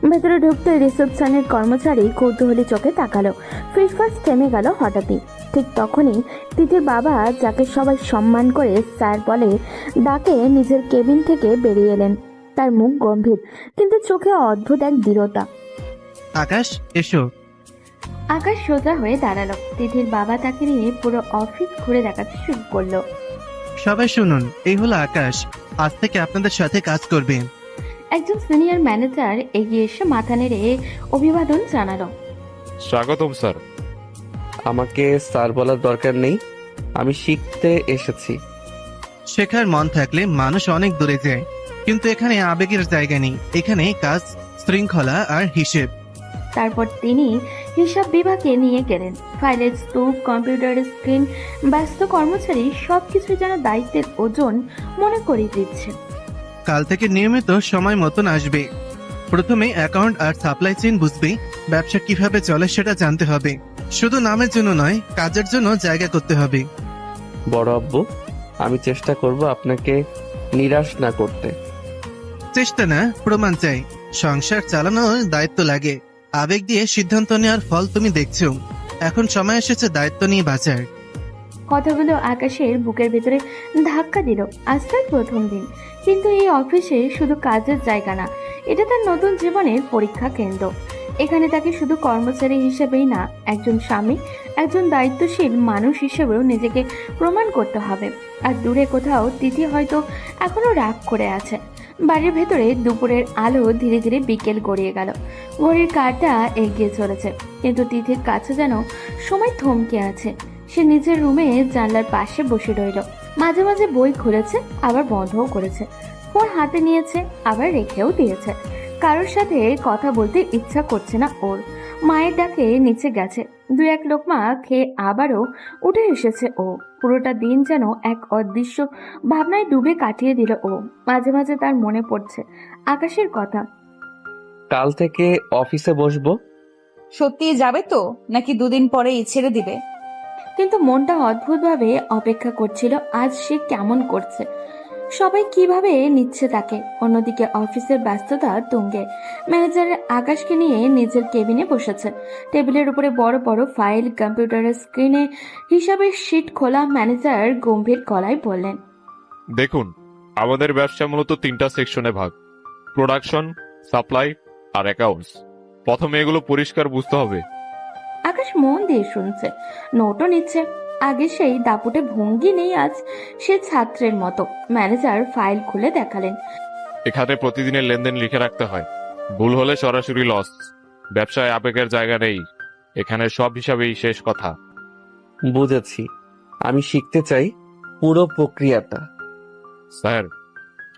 ভেতরে ঢুকতে রিসেপশনের কর্মচারী কৌতূহলী চোখে তাকালো। ফিসফাস থেমে গেল হঠাৎই। ঠিক তখনই তিথির বাবা, যাকে সবাই সম্মান করে স্যার বলে ডাকে, নিজের কেবিন থেকে বেরিয়ে এলেন। তার মুখ গম্ভীর, কিন্তু চোখে অদ্ভুত এক দৃঢ়তা। আকাশ, এসো। আকাশ সোজা হয়ে দাঁড়ালো। তিথির বাবা তাকে নিয়ে পুরো অফিস ঘুরে দেখাতে শুরু করলো। সবাই শুনুন, এই হলো আকাশ, আজ থেকে আপনাদের সাথে কাজ করবে। একজন সিনিয়র ম্যানেজার এগিয়ে এসে মাথা নেড়ে অভিবাদন জানালো। স্বাগতম স্যার। আমাকে স্যার বলার দরকার নেই, আমি শিখতে এসেছি। শেখার মন থাকলে মানুষ অনেক দূরে যায়, কিন্তু এখানে আবেগের জায়গা নেই। এখানে কাজ, শৃঙ্খলা আর হিসেব। তারপর তিনি হিসাব বিভাগে নিয়ে গেলেন। ফাইলের স্তূপ, কম্পিউটারের স্ক্রিন, ব্যস্ত কর্মচারী, সবকিছু যেন দায়িত্বের ওজন মনে করিয়ে দিচ্ছে। কাল থেকে নিয়মিত সময় মতন আসবে। প্রথমে অ্যাকাউন্ট আর সাপ্লাই চেইন বুঝবে। ব্যবসা কিভাবে চলে সেটা জানতে হবে। শুধু নামের জন্য নয়, কাজের জন্য জায়গা করতে হবে। বড় আব্বু, আমি চেষ্টা করব আপনাকে নিরাশ না করতে। চেষ্টা না, প্রমাণ চাই। সংসার চালানোর দায়িত্ব লাগে। আবেগ দিয়ে সিদ্ধান্ত নেওয়ার ফল তুমি দেখছো। এখন সময় এসেছে দায়িত্ব নিয়ে বাঁচার। কথাগুলো আকাশের বুকের ভেতরে ধাক্কা দিল। আজ তার প্রথম দিন, কিন্তু এই অফিসে শুধু কাজের জায়গা না, এটা তার নতুন জীবনের পরীক্ষা কেন্দ্র। এখানে তাকে শুধু কর্মচারী হিসেবেই না, একজন স্বামী, একজন দায়িত্বশীল মানুষ হিসেবেও নিজেকে প্রমাণ করতে হবে। আর দূরে কোথাও তিথি হয়তো এখনো রাগ করে আছে। বাড়ির ভেতরে দুপুরের আলো ধীরে ধীরে বিকেল গড়িয়ে গেল। ঘড়ির কাঁটা এগিয়ে চলেছে, কিন্তু তিথির কাছে যেন সময় থমকে আছে। সে নিজের রুমে জানলার পাশে বসে রইল। মাঝে মাঝে বই খুলেছে, আবার বন্ধও করেছে। ফোন হাতে নিয়েছে, আবার রেখেও দিয়েছে। কারোর সাথে কথা বলতে ইচ্ছা করছে না ওর। মায়ের ডাকে নিচে গেছে, 2-1 লোকমা খেয়ে আবারও উঠে এসেছে ও। পুরোটা দিন যেন এক অদৃশ্য ভাবনায় ডুবে কাটিয়ে দিল ও। মাঝে মাঝে তার মনে পড়ছে আকাশের কথা। কাল থেকে অফিসে বসবো। সত্যি যাবে তো, নাকি 2 দিন পরেই ছেড়ে দিবে? কিন্তু মনটা অদ্ভুতভাবে অপেক্ষা করছিল আজ সে কেমন করছে, সবাই কিভাবে নিচ্ছে তাকে। অন্যদিকে অফিসের ব্যস্ততা তুঙ্গে। ম্যানেজার আকাশকে নিয়ে নিজের কেবিনে বসেছে। টেবিলের উপরে বড় বড় ফাইল, কম্পিউটারের স্ক্রিনে হিসাবের শিট খোলা। ম্যানেজার গম্ভীর গলায় বললেন, দেখুন, আমাদের ব্যবসা মূলত 3টা সেকশনে ভাগ: প্রোডাকশন, সাপ্লাই আর অ্যাকাউন্টস। প্রথমে এগুলো পরিষ্কার বুঝতে হবে। আকাশ মন দিয়ে শুনছে, নোটও নিচ্ছে। আগে সেই দাপুটে ভঙ্গি নেই আজ, সে ছাত্রের মতো। ম্যানেজার ফাইল খুলে দেখালেন। এখানে প্রতিদিনের লেনদেন লিখে রাখতে হয়, ভুল হলে সরাসরি লস। ব্যবসায় আবেগের জায়গা নেই, এখানে সব হিসাবেই শেষ কথা। বুঝেছি, আমি শিখতে চাই পুরো প্রক্রিয়াটা। স্যার,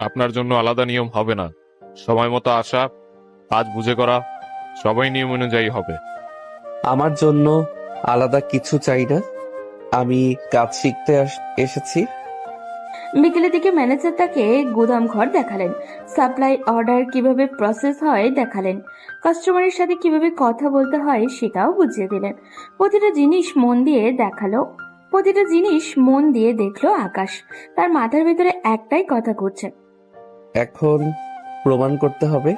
আপনার জন্য আলাদা নিয়ম হবে না। সময় মতো আসা, কাজ বুঝে করা, সবাই নিয়ম অনুযায়ী হবে। আমার জন্য আলাদা কিছু চাই না, আমি কাজ শিখতে এসেছি। বিকেলের দিকে ম্যানেজার তাকে গুদাম ঘর দেখালেন, সাপ্লাই অর্ডার কিভাবে প্রসেস হয় দেখালেন, কাস্টমারের সাথে কিভাবে কথা বলতে হয় সেটাও বুঝিয়ে দিলেন। প্রতিটা জিনিস মন দিয়ে দেখলো আকাশ। তার মাথার ভেতরে একটাই কথা ঘুরছে, এখন প্রমাণ করতে হবে।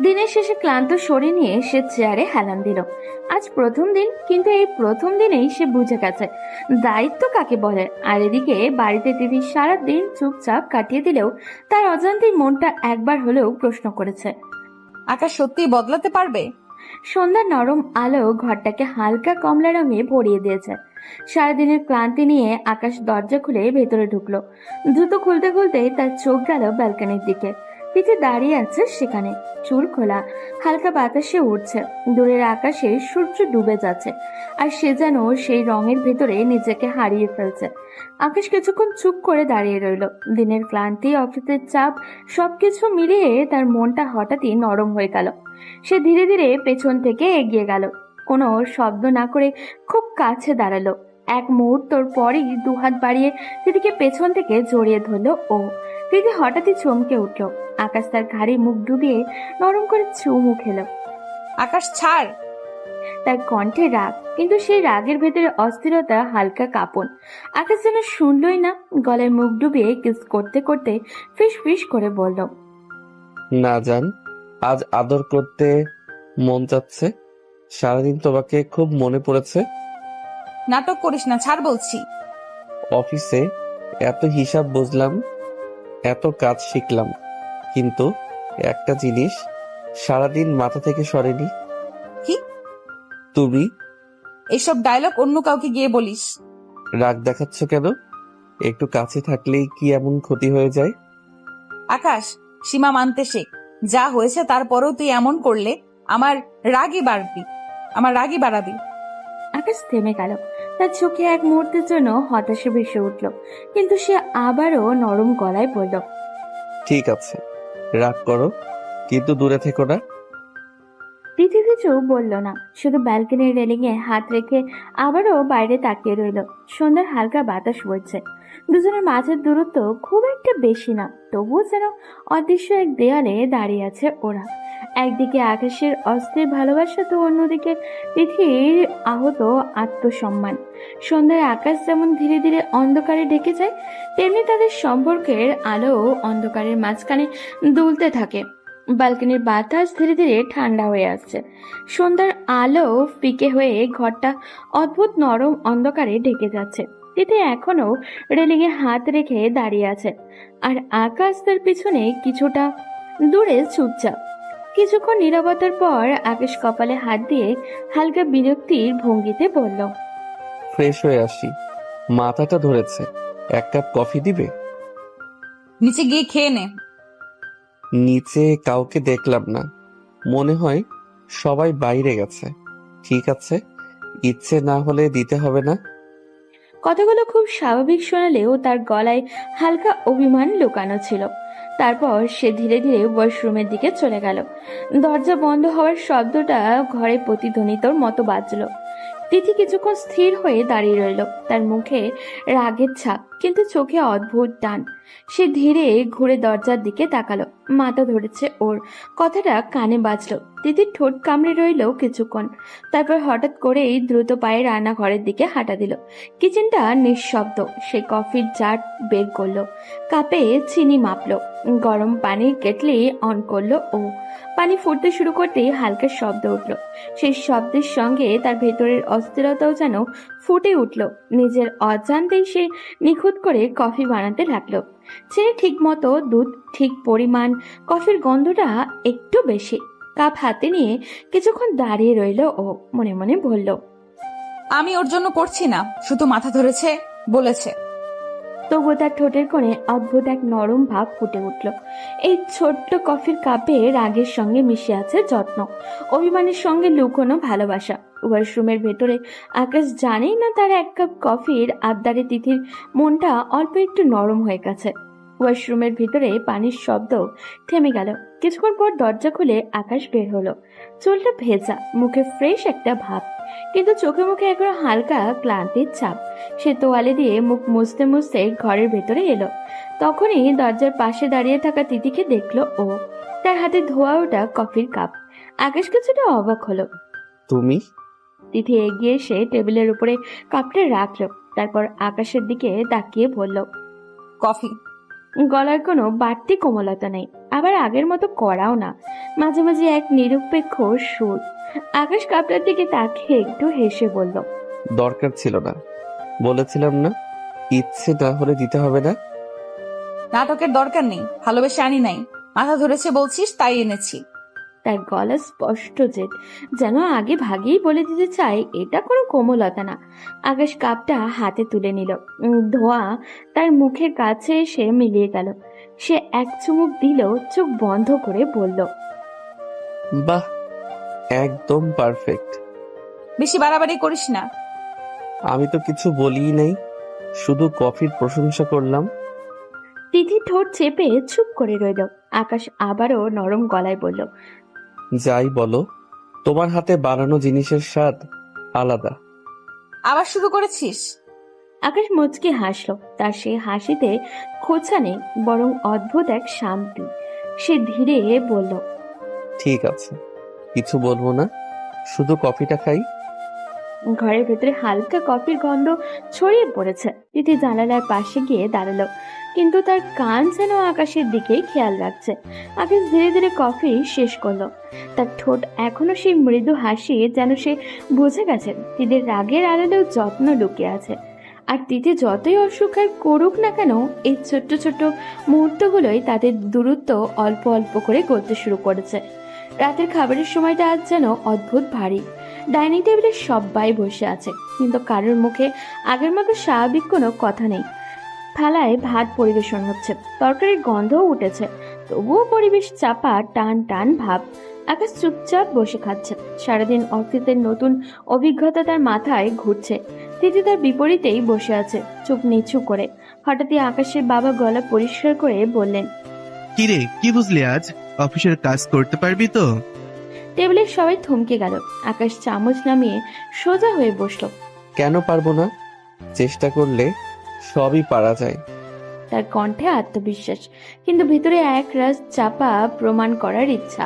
দিনের শেষে ক্লান্ত শরীর নিয়ে সে চেয়ারে হেলান দিল। আজ প্রথম দিন, কিন্তু এই প্রথম দিনেই সে বুঝে গেছে দায়িত্ব কাকে বলে। আর এদিকে বাড়িতে দিদি সারাদিন চুপচাপ কাটিয়ে দিলেও তার অজান্তেই মনটা একবার হলেও প্রশ্ন করেছে, আকাশ সত্যি বদলাতে পারবে? সন্ধ্যার নরম আলো ঘরটাকে হালকা কমলা রঙে ভরিয়ে দিয়েছে। সারাদিনের ক্লান্তি নিয়ে আকাশ দরজা খুলে ভেতরে ঢুকলো। জুতো খুলতে খুলতে তার চোখ গেল ব্যালকনির দিকে। তিথি দাঁড়িয়ে আছে সেখানে, চুল খোলা, হালকা বাতাসে উঠছে। দূরের আকাশে সূর্য ডুবে যাচ্ছে, আর সে যেন সেই রঙের ভেতরে নিজেকে হারিয়ে ফেলছে। আকাশ কিছুক্ষণ চুপ করে দাঁড়িয়ে রইল। দিনের ক্লান্তি, অফিসের চাপ সবকিছু মিলিয়ে তার মনটা হঠাৎই নরম হয়ে গেল। সে ধীরে ধীরে পেছন থেকে এগিয়ে গেল, কোনো শব্দ না করে খুব কাছে দাঁড়ালো। এক মুহূর্তর পরই দুহাত বাড়িয়ে দিদিকে পেছন থেকে জড়িয়ে ধরলো ও। দিদি হঠাৎই চমকে উঠল। আকাশ তার ঘাড়ে মুখ ডুবিয়ে নরম করে চুমু খেলো। আকাশ ছাড়। তার কণ্ঠে রাগ, কিন্তু সেই রাগের ভেতরে অস্থিরতা, হালকা কাঁপন। আকাশ যেন শুনলই না, গলায় মুখ ডুবিয়ে কিস করতে করতে ফিস ফিস করে বলল, না জান, আজ আদর করতে মন চাচ্ছে। সারাদিন তোমাকে খুব মনে পড়েছে। নাটক করিস না, ছাড় বলছি। অফিসে এত হিসাব বুঝলাম, এত কাজ শিখলাম, কিন্তু একটা জিনিস সারাদিন মাথা থেকে সরেনি। কি? তুমি। এসব ডায়লগ অন্য কাউকে গিয়ে বলিস। রাগ দেখাচ্ছ কেন? একটু কাছে থাকলেই কি এমন ক্ষতি হয়ে যায়? আকাশ, সীমা মানতে শেখ। যা হয়েছে তারপরেও তুই এমন করলে আমার রাগই বাড়াবি। আকাশ থেমে গেল। তার চোখে এক মুহূর্তের জন্য হতাশা ভেসে উঠল, কিন্তু সে আবারও নরম গলায় বলল, ঠিক আছে, রাগ করো, কিন্তু দূরে থেকো না। তিথি কিছু বলল না, শুধু ব্যালকনির রেলিং এ হাত রেখে আবারও বাইরে তাকিয়ে রইল। সন্ধ্যার হালকা বাতাস বইছে। দুজনের মাঝের দূরত্ব খুব একটা বেশি না, তবুও যেন অদৃশ্য এক দেয়ালে দাঁড়িয়ে আছে ওরা। একদিকে আকাশের অস্থির ভালোবাসা, তো অন্যদিকে তিথির আহত আত্মসম্মান। সন্ধ্যায় আকাশ যেমন ধীরে ধীরে অন্ধকারে ঢেকে যায়, তেমনি তাদের সম্পর্কের আলো অন্ধকারের মাঝখানে দুলতে থাকে। ব্যালকনির বাতাস ধীরে ধীরে ঠান্ডা হয়ে আসছে। সন্ধ্যার আলো ফিকে হয়ে ঘরটা অদ্ভুত নরম অন্ধকারে ঢেকে যাচ্ছে। তিথি এখনো রেলিং এ হাত রেখে দাঁড়িয়ে আছে, আর আকাশ তার পিছনে কিছুটা দূরে চুপচাপ। কিছুক্ষণ নীরবতার পর আকাশ কপালে হাত দিয়ে হালকা বিরক্তির ভঙ্গিতে বলল, ফ্রেশ হয়ে আসি, মাথাটা ধরেছে। এক কাপ কফি দিবে? নিচে গিয়ে খেয়ে নে। নিচে কাউকে দেখলাম না, মনে হয় সবাই বাইরে গেছে। ঠিক আছে, ইচ্ছে না হলে দিতে হবে না। কথাগুলো খুব স্বাভাবিক শোনালেও তার গলায় হালকা অভিমান লুকানো ছিল। তারপর সে ধীরে ধীরে ওয়াশরুমের দিকে চলে গেল। দরজা বন্ধ হওয়ার শব্দটা ঘরে প্রতিধ্বনিতর মতো বাজলো। তিথি কিছুক্ষণ স্থির হয়ে দাঁড়িয়ে রইল, তার মুখে রাগের ছাপ, কিন্তু চোখে অদ্ভুত টান। সে ধীরে ঘুরে দরজার দিকে তাকালো, মাথা ধরেছে ওর। কথাটা কানে বাজলো। তিথির ঠোঁট কামড়ে রইল কিছুক্ষণ, তারপর হঠাৎ করেই দ্রুত পায়ে রান্নাঘরের দিকে হাঁটা দিল। কিচেনটা নিঃশব্দ। সে কফির জার বের করলো, কাপে চিনি মাপলো, গরম পানির কেটলি অন করলো ও। পানি ফুটতে শুরু করতেই হালকা শব্দ উঠলো। সেই শব্দের সঙ্গে তার ভেতরের অস্থিরতাও যেন ফুটে উঠল। নিজের অজান্তেই সে নিখুঁত করে কফি বানাতে লাগলো। চিনি ঠিক মতো, দুধ ঠিক পরিমাণ, কফির গন্ধটা একটু বেশি। কাপ হাতে নিয়ে কিছুক্ষণ দাঁড়িয়ে রইল ও, মনে মনে বলল, আমি ওর জন্য করছি না, শুধু মাথা ধরেছে বলেছে। তবুও তার ঠোঁটের কোণে অদ্ভুত এক নরম ভাব ফুটে উঠল। এই ছোট্ট কফির কাপে রাগের সঙ্গে মিশে আছে যত্ন, অভিমানের সঙ্গে লুকোনো ভালোবাসা। ওয়াশরুমের ভেতরে আকাশ জানেই না তার এক কাপ কফির আবদারে তিথির মনটা অল্প একটু নরম হয়ে গেছে। ওয়াশরুমের ভিতরে পানির শব্দ থেমে গেল। কিছুক্ষণ পর দরজা খুলে আকাশ বের হলো। চুলটা ভেজা, মুখে ফ্রেশ একটা ভাব, কিন্তু চোখে মুখে এখনো হালকা ক্লান্তির ছাপ। সে তোয়ালে দিয়ে মুখ মুছতে মুছতে ঘরের ভেতরে এলো। তখনই দরজার পাশে দাঁড়িয়ে থাকা তিথিকে দেখলো ও। তার হাতে ধোয়া ওঠা কফির কাপ। আকাশ কিছুটা অবাক হলো। তুমি? তিথি এগিয়ে এসে টেবিলের উপরে কাপটা রাখলো, তারপর আকাশের দিকে তাকিয়ে বলল, কফি। গলার কোনো বাড়তি কোমলতা নেই, আবার আগের মতো কড়াও না, মাঝে মাঝে এক নিরপেক্ষ সুর। আকাশ কাপটার দিকে তাকিয়ে একটু হেসে বলল, দরকার ছিল না, বলেছিলাম না ইচ্ছে না হলে দিতে হবে না। নাটকের দরকার নেই, ভালোবেসে আনি নাই, মাথা ধরেছে বলছিস তাই এনেছি। তার গলা স্পষ্ট জেদ, যেন আগে ভাগেই বলে দিতে চায় এটা কোনো কোমলতা না। আকাশ কাপটা হাতে তুলে নিল। ধোঁয়া তার মুখের কাছে এসে মিলিয়ে গেল। সে এক চুমুক দিল, চোখ বন্ধ করে বলল, বাহ, একদম পারফেক্ট। বেশি বাড়াবাড়ি করিস না। আমি তো কিছু বলিই নাই, শুধু কফির প্রশংসা করলাম। তিথি ঠোঁট চেপে চুপ করে রইল। আকাশ আবারও নরম গলায় বলল, যাই বলো, তোমার হাতে বানানো জিনিসের স্বাদ আলাদা। আবার শুরু করেছিস? আকাশ মুচকি হাসলো। তার সেই হাসিতে খোঁচা নেই, বরং অদ্ভুত এক শান্তি। সে ধীরে বলল, ঠিক আছে, কিছু বলবো না, শুধু কফিটা খাই। ঘরের ভেতরে হালকা কফির গন্ধ ছড়িয়ে পড়েছে। তিথি জানালার পাশে গিয়ে দাঁড়ালো, কিন্তু তার কান যেন আকাশের দিকেই খেয়াল রাখছে। আকাশ ধীরে ধীরে কফি শেষ করলো। তার ঠোঁট এখনো সেই মৃদু হাসি, যেন সে বুঝে গেছে তিথির রাগের আড়ালেও যত্ন লুকিয়ে আছে। আর তিথি যতই অস্বীকার করুক না কেন, এই ছোট্ট ছোট্ট মুহূর্তগুলোই তাদের দূরত্ব অল্প অল্প করে গড়তে শুরু করেছে। রাতের খাবারের সময়টা আজ যেন অদ্ভুত ভারী। ডাইনিং টেবিলে সবাই বসে আছে, কিন্তু কারোর মুখে আগের মতো স্বাভাবিক কোনো কথা নেই। থালায় ভাত পরিবেশন হচ্ছে, তরকারির গন্ধও উঠেছে, তবুও পরিবেশ চাপা, টান টান ভাব। আকাশ চুপচাপ বসে খাচ্ছে। সারাদিন অফিসের নতুন অভিজ্ঞতা তার মাথায় ঘুরছে। তিথি তার বিপরীতেই বসে আছে, চোখ নিচু করে। হঠাৎই আকাশের বাবা গলা পরিষ্কার করে বললেন, কিরে, কি বুঝলি আজ? অফিসের কাজ করতে পারবি তো? টেবিলের সবাই থমকে গেল। আকাশ চামচ নামিয়ে সোজা হয়ে বসলো। কেন পারবো না? চেষ্টা করলে সবই পারা যায়। তার কণ্ঠে আত্মবিশ্বাস, কিন্তু ভিতরে এক রাস চাপা প্রমাণ করার ইচ্ছা।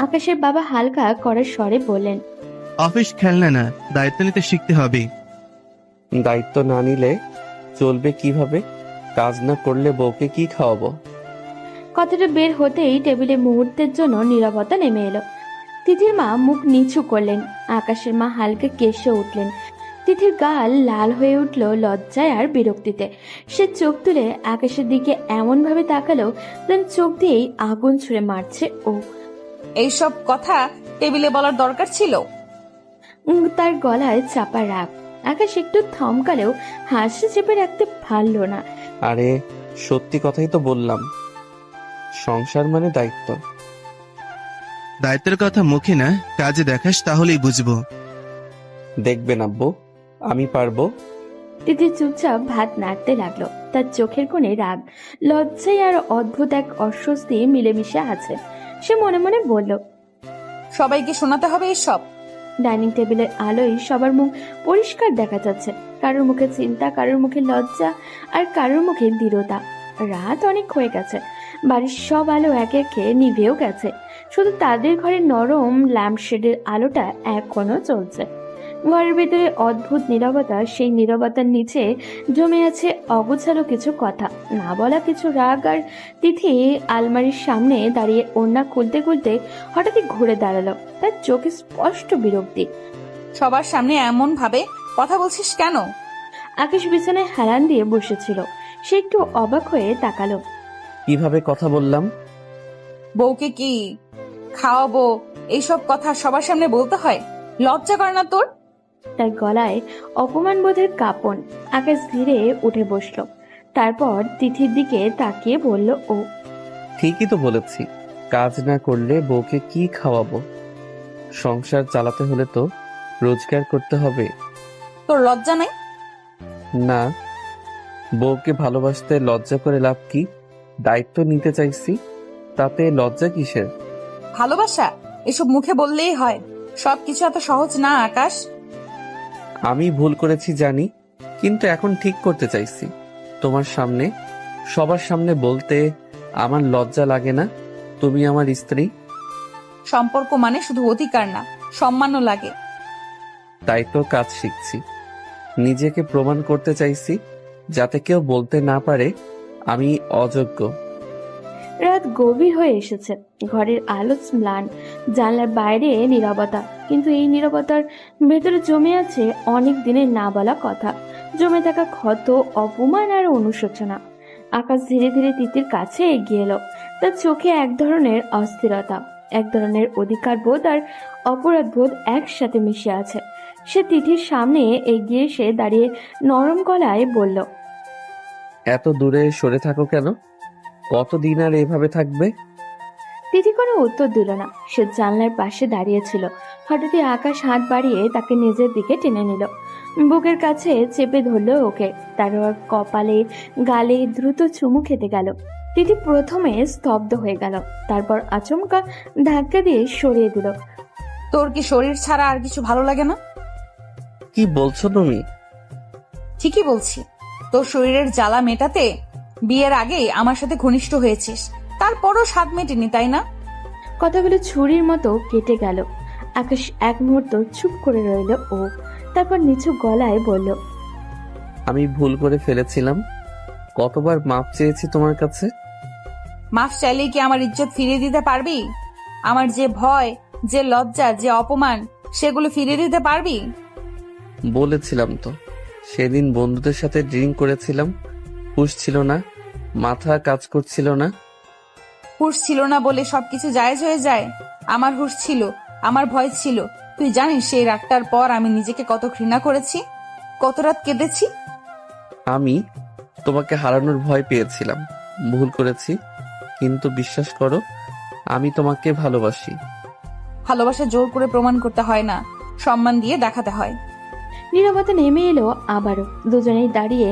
আকাশের বাবা হালকা করার স্বরে বললেন, অফিস খেলনা না, দায়িত্ব নিতে শিখতে হবে। দায়িত্ব না নিলে চলবে কিভাবে? কাজ না করলে বউকে কি খাওয়াবো? কথাটা বের হতেই টেবিলে মুহূর্তের জন্য নীরবতা নেমে এলো। তিথির মা মুখ নিচু করলেন, আকাশের মা হালকা কেশে উঠলেন। তিথির গাল লাল হয়ে উঠল লজ্জায় আর বিরক্তিতে। সে চোখ তুলে আকাশের দিকে এমন ভাবে তাকালো যেন চোখ দিয়েই আগুন ছুঁড়ে মারছে ও। এইসব কথা টেবিলে বলার দরকার ছিল? তার গলায় চাপা রাগ। আকাশ একটু থমকালেও হাসি চেপে রাখতে পারল না। আরে সত্যি কথাই তো বললাম, সংসার মানে দায়িত্ব। দায়িত্বের কথা মুখে না, কাজে দেখাস, তাহলেই বুঝবো। দেখবেন আব্বু, আমি পারবো। তিথি চুপচাপ ভাত নাড়তে লাগলো। তার চোখের কোণে রাগ, লজ্জায় আর অদ্ভুত এক অস্বস্তি মিলেমিশে আছে। সে মনে মনে বলল, সবাইকে শোনাতে হবে এসব? ডাইনিং টেবিলের আলোয় সবার মুখ পরিষ্কার দেখা যাচ্ছে। কারোর মুখে চিন্তা, কারোর মুখে লজ্জা, আর কারোর মুখে দৃঢ়তা। রাত অনেক হয়ে গেছে, বাড়ির সব আলো একে একে নিভেও গেছে। শুধু তাদের ঘরের নরম ল্যাম্পশেডের আলোটা এখনো চলছে। ঘরের ভেতরে অদ্ভুত নীরবতা। সেই নীরবতার নিচে জমে আছে অগোছালো কিছু কথা, না বলা কিছু রাগ। আর তিথি আলমারির সামনে দাঁড়িয়ে ওড়না খুলতে খুলতে হঠাৎই ঘুরে দাঁড়ালো। তার চোখে স্পষ্ট বিরক্তি। সবার সামনে এমন ভাবে কথা বলছিস কেন? আকাশ বিছানায় হেলান দিয়ে বসেছিল। সে একটু অবাক হয়ে তাকালো। কিভাবে কথা বললাম? বউকে কি খাওয়াবো এইসব কথা সবার সামনে বলতে হয়? লজ্জা করে না তোর? তার গলায় অপমান বোধের কাঁপন। আকাশ ধীরে উঠে বসলো, তারপর তিথির দিকে তাকিয়ে বলল ও। ঠিকই তো বলেছি, কাজ না করলে বউকে কি খাওয়াবো? সংসার চালাতে হলে তো রোজগার করতে হবে। তোর লজ্জা নেই? না, বউকে ভালোবাসতে লজ্জা করে লাভ কি? দায়িত্ব নিতে চাইছি, তাতে লজ্জা কিসের? ভালোবাসা এসব মুখে বললেই হয়, সবকিছু এত সহজ না আকাশ। আমি ভুল করেছি জানি, কিন্তু এখন ঠিক করতে চাইছি। তোমার সামনে, সবার সামনে বলতে আমার লজ্জা লাগে না তুমি আমার স্ত্রী। সম্পর্ক মানে শুধু অধিকার না, সম্মানও লাগে। তাই তো কাজ শিখছি, নিজেকে প্রমাণ করতে চাইছি, যাতে কেউ বলতে না পারে আমি অযোগ্য। রাত গভীর হয়ে এসেছে, ঘরের আলো ম্লান, জানলার বাইরে নীরবতা, কিন্তু এই নীরবতার ভেতরে জমে আছে অনেক দিনের না বলা কথা, জমে থাকা ক্ষত, অপমান আর অনুশোচনা। আকাশ ধীরে ধীরে তিতির কাছে এগিয়ে এলো। তার চোখে এক ধরনের অস্থিরতা, এক ধরনের অধিকার বোধ আর অপরাধ বোধ একসাথে মিশে আছে। সে তিথির সামনে এগিয়ে এসে দাঁড়িয়ে নরম গলায় বলল, এত দূরে সরে থাকো কেন? কতদিন আর এভাবে থাকবে? তিথি কোনো উত্তর দিল না। সে জানলার পাশে দাঁড়িয়েছিল। হঠাৎই আকাশ হাত বাড়িয়ে তাকে নিজের দিকে টেনে নিল, বুকের কাছে চেপে ধরল ওকে। তারপর কপালে, গালে দ্রুত চুমু খেতে গেল। তিথি প্রথমে স্তব্ধ হয়ে গেল, তারপর আচমকা ধাক্কা দিয়ে সরিয়ে দিল। তোর কি শরীর ছাড়া আর কিছু ভালো লাগে না? কি বলছো তুমি? ঠিকই বলছি, তোর শরীরের জ্বালা মেটাতে বিয়ের আগেই আমার সাথে ঘনিষ্ঠ হয়েছিস, তারপরও স্বাদ মেটেনি, তাই না? কথাগুলো ছুরির মতো কেটে গেল। আকাশ এক মুহূর্ত চুপ করে রইল ও, তারপর নিচু গলায় বলল, আমি ভুল করে ফেলেছিলাম। কতবার মাপ চেয়েছি তোমার কাছে। মাফ চাইলেই কি আমার ইজ্জত ফিরিয়ে দিতে পারবি? আমার যে ভয়, যে লজ্জা, যে অপমান, সেগুলো ফিরিয়ে দিতে পারবি? বলেছিলাম তো, সেদিন বন্ধুদের সাথে ড্রিঙ্ক করেছিলাম, হুঁশ ছিল না, মাথা কাজ করছিল না। হুঁশ ছিল না বলে সবকিছু জায়েজ হয়ে যায়? আমার হুঁশ ছিল, আমার ভয় ছিল। তুই জানিস সেই রাতটার পর আমি নিজেকে কত ঘৃণা করেছি, কত রাত কেঁদেছি। আমি তোমাকে হারানোর ভয় পেয়েছিলাম, ভুল করেছি, কিন্তু বিশ্বাস করো আমি তোমাকে ভালোবাসি। ভালোবাসা জোর করে প্রমাণ করতে হয় না, সম্মান দিয়ে দেখাতে হয়। নীরবতা নেমে এলো আবারও। দুজনেই দাঁড়িয়ে,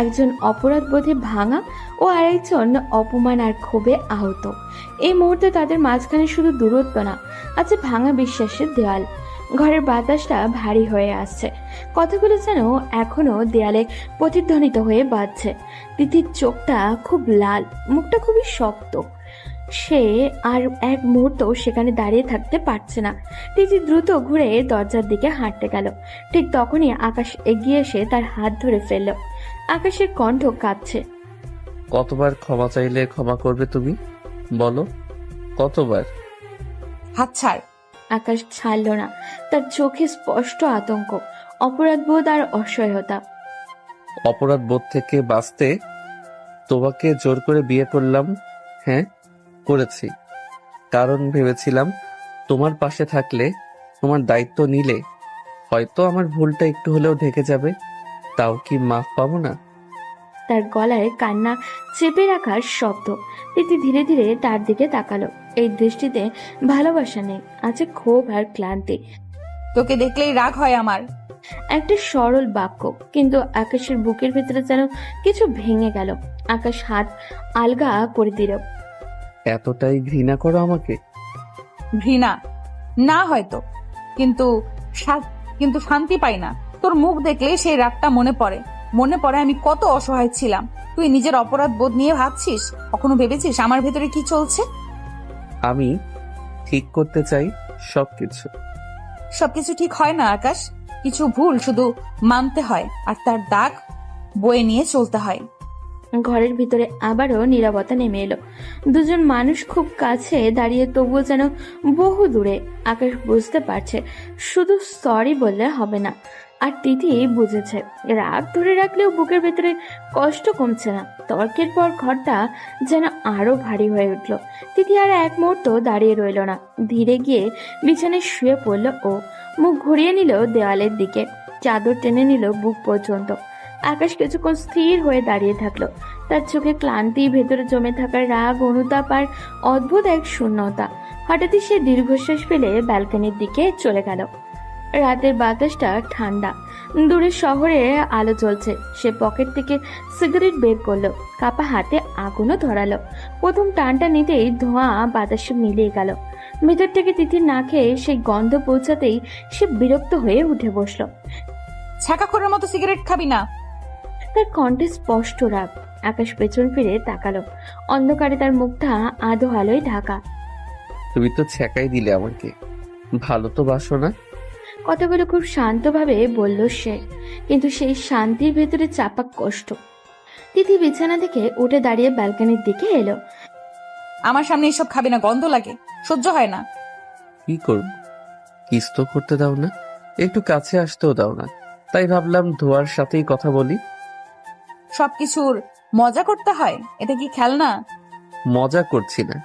একজন অপরাধ বোধে ভাঙা ও আরেকজন অপমান আর ক্ষোভে আহত। এই মুহূর্তে তাদের মাঝখানে শুধু দূরত্ব না, আছে ভাঙা বিশ্বাসের দেওয়াল। ঘরের বাতাসটা ভারী হয়ে আসছে, কথাগুলো যেন এখনো দেয়ালে প্রতিধ্বনিত হয়ে বাজছে। তিথির চোখটা খুব লাল, মুখটা খুবই শক্ত। সে আর এক মুহূর্ত সেখানে দাঁড়িয়ে থাকতে পারছে না। তিথি দ্রুত ঘুরে দরজার দিকে হাঁটতে গেল। ঠিক তখনই আকাশ এগিয়ে এসে তার হাত ধরে ফেলল। আকাশের কণ্ঠ কাঁপছে। কতবার ক্ষমা চাইলে ক্ষমা করবে তুমি? বলো কতবার? হাত ছাড়। আকাশ ছাড়ল না, তার চোখে স্পষ্ট আতঙ্ক, অপরাধবোধ আর অসহায়তা। অপরাধ বোধ থেকে বাঁচতে তোমাকে জোর করে বিয়ে করলাম। হ্যাঁ করেছি, কারণ ভেবেছিলাম তোমার পাশে থাকলে, তোমার দায়িত্ব নিলে হয়তো আমার ভুলটা একটু হলেও ঢেকে যাবে। তাও কি মাফ পাবো না? তার গলায় কান্না চেপে রাখার শব্দ। তিথি ধীরে ধীরে তার দিকে তাকালো। এই দৃষ্টিতে ভালোবাসা নেই, আছে ক্ষোভ আর ক্লান্তি। তোকে দেখলেই রাগ হয় আমার। একটা সরল বাক্য, কিন্তু আকাশের বুকের ভেতরে যেন কিছু ভেঙে গেল। আকাশ হাত আলগা করে দিল। এতটাই ঘৃণা করো আমাকে? ঘৃণা না হয়তো, কিন্তু কিন্তু শান্তি পাই না। তোর মুখ দেখলে সেই রাতটা মনে পড়ে আমি কত অসহায় ছিলাম। তুই নিজের অপরাধ বোধ নিয়ে ভাবছিস? কখনো ভেবেছিস আমার ভেতরে কি চলছে? আমি ঠিক করতে চাই সবকিছু। সবকিছু ঠিক হয় না আকাশ, কিছু ভুল শুধু মানতে হয় আর তার দাগ বয়ে নিয়ে চলতে হয়। ঘরের ভিতরে আবারও নীরবতা নেমে এলো। দুজন মানুষ খুব কাছে দাঁড়িয়ে, তবুও যেন বহু দূরে। আকাশ বুঝতে পারছে শুধু সরি বললে হবে না, আর তিথি বুঝেছে রাগ ধরে রাখলেও বুকের ভেতরে কষ্ট কমছে না। তর্কের পর ঘরটা যেন আরো ভারী হয়ে উঠল। তিথি আর এক মুহূর্ত দাঁড়িয়ে রইল না, ধীরে গিয়ে বিছানায় শুয়ে পড়ল ও মুখ ঘুরিয়ে নিল দেওয়ালের দিকে, চাদর টেনে নিল বুক পর্যন্ত। আকাশ কিছুক্ষণ স্থির হয়ে দাঁড়িয়ে থাকলো, তার চোখে ক্লান্তি, ভেতরে জমে থাকা রাগ, অনুতাপ আর অদ্ভুত এক শূন্যতা। হঠাৎই সে দীর্ঘশ্বাস ফেলে ব্যালকনির দিকে চলে গেল। রাতের বাতাসটা ঠান্ডা, দূরের শহরে আলো জ্বলছে। সে পকেট থেকে সিগারেট বের করলো, কাপা হাতে আগুনও ধরালো। প্রথম টানটা নিতেই ধোঁয়া বাতাসে মিলিয়ে গেল। ভেতর থেকে তিথির নাকে সেই গন্ধ পৌঁছাতেই সে বিরক্ত হয়ে উঠে বসলো। ছ্যাঁকাখোরের মতো সিগারেট খাবি না। তার কণ্ঠে স্পষ্ট রাগ। আকাশ পেছন ফিরে তাকালো, অন্ধকারে তার মুখটা আধো আলোয় ঢাকা। তুমি তো ছ্যাঁকাই দিলে আমাকে, ভালো তো বাসো না? কথাগুলো খুব শান্তভাবে বলল সে, কিন্তু সেই শান্তির ভেতরে চাপা কষ্ট। তিথি বিছানা থেকে উঠে দাঁড়িয়ে ব্যালকনির দিকে এলো। আমার সামনে এসব খাবি না, গন্ধ লাগে, সহ্য হয় না। কি করব? কিস তো করতে দাও না, একটু কাছে আসতেও দাও না, তাই ভাবলাম ধোয়ার সাথেই কথা বলি। সবকিছুর মজা করতে হয়, এটা কি খেলনা? মজা করছি না,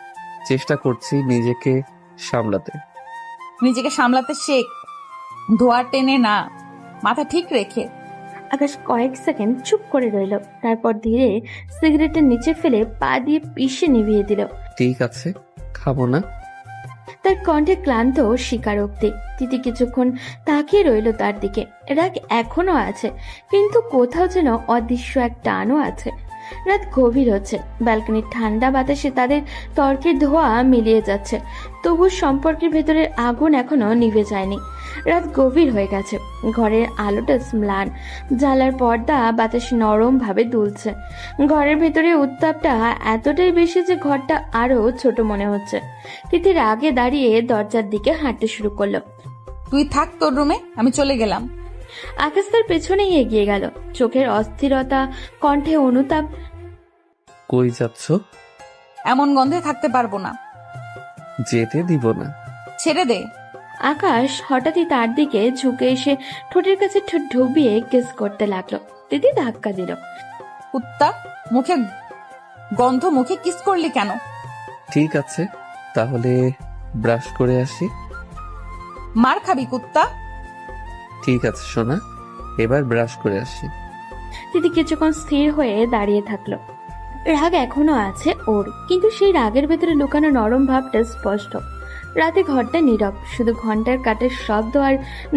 চেষ্টা করছি নিজেকে সামলাতে। নিজেকে সামলাতে শেখ, ধোয়ার টেনে না, মাথা ঠিক রেখে। আকাশ কয়েক সেকেন্ড চুপ করে রইল, তারপর ধীরে সিগারেটের নিচে ফেলে পা দিয়ে পিষে নিভিয়ে দিল। ঠিক আছে, খাবো না। তার কণ্ঠে ক্লান্ত স্বীকারোক্তি। তিথি কিছুক্ষণ তাকিয়ে রইল তার দিকে। রাগ এখনো আছে, কিন্তু কোথাও যেন অদৃশ্য এক টানও আছে। রাত গভীর হচ্ছে, ব্যালকনির ঠান্ডা বাতাসে তাদের তর্কের ধোঁয়া মিলিয়ে যাচ্ছে, তবু সম্পর্কের ভেতরের আগুন এখনো নিভে যায়নি। রাত গভীর হয়ে গেছে, ঘরের আলোটা ম্লান, জানলার পর্দা বাতাসে নরম ভাবে দুলছে। ঘরের ভেতরে উত্তাপটা এতটাই বেশি যে ঘরটা আরো ছোট মনে হচ্ছে। তিথি রাগে দাঁড়িয়ে দরজার দিকে হাঁটতে শুরু করলো। তুই থাক তোর রুমে, আমি চলে গেলাম। আকাশ তার পেছনেই এগিয়ে গেল, চোখের অস্থিরতা, কণ্ঠে অনুতাপ। কই যাচ্ছ? এমন গন্ধে থাকতে পারবো না। যেতে দিব না। ছেড়ে দে। আকাশ হঠাৎই তার দিকে ঝুঁকে এসে ঠোঁটের কাছে ঠোঁট ঢুবিয়ে কিস করতে লাগলো। দিদি ধাক্কা দিল। কুত্তা, মুখে গন্ধ, মুখে কিস করলি কেন? ঠিক আছে, তাহলে ব্রাশ করে আসি। মার খাবি কুত্তা। ঠিক আছে সোনা, এবার ব্রাশ করে আসি। দিদি কিছুক্ষণ স্থির হয়ে দাঁড়িয়ে থাকলো। রাগ এখনো আছে ওর, কিন্তু সেই রাগের ভেতরে লুকানো নরম ভাবটা স্পষ্ট। রাতে ঘরটা নীরব, শুধু ঘন্টার কাটার শব্দ আর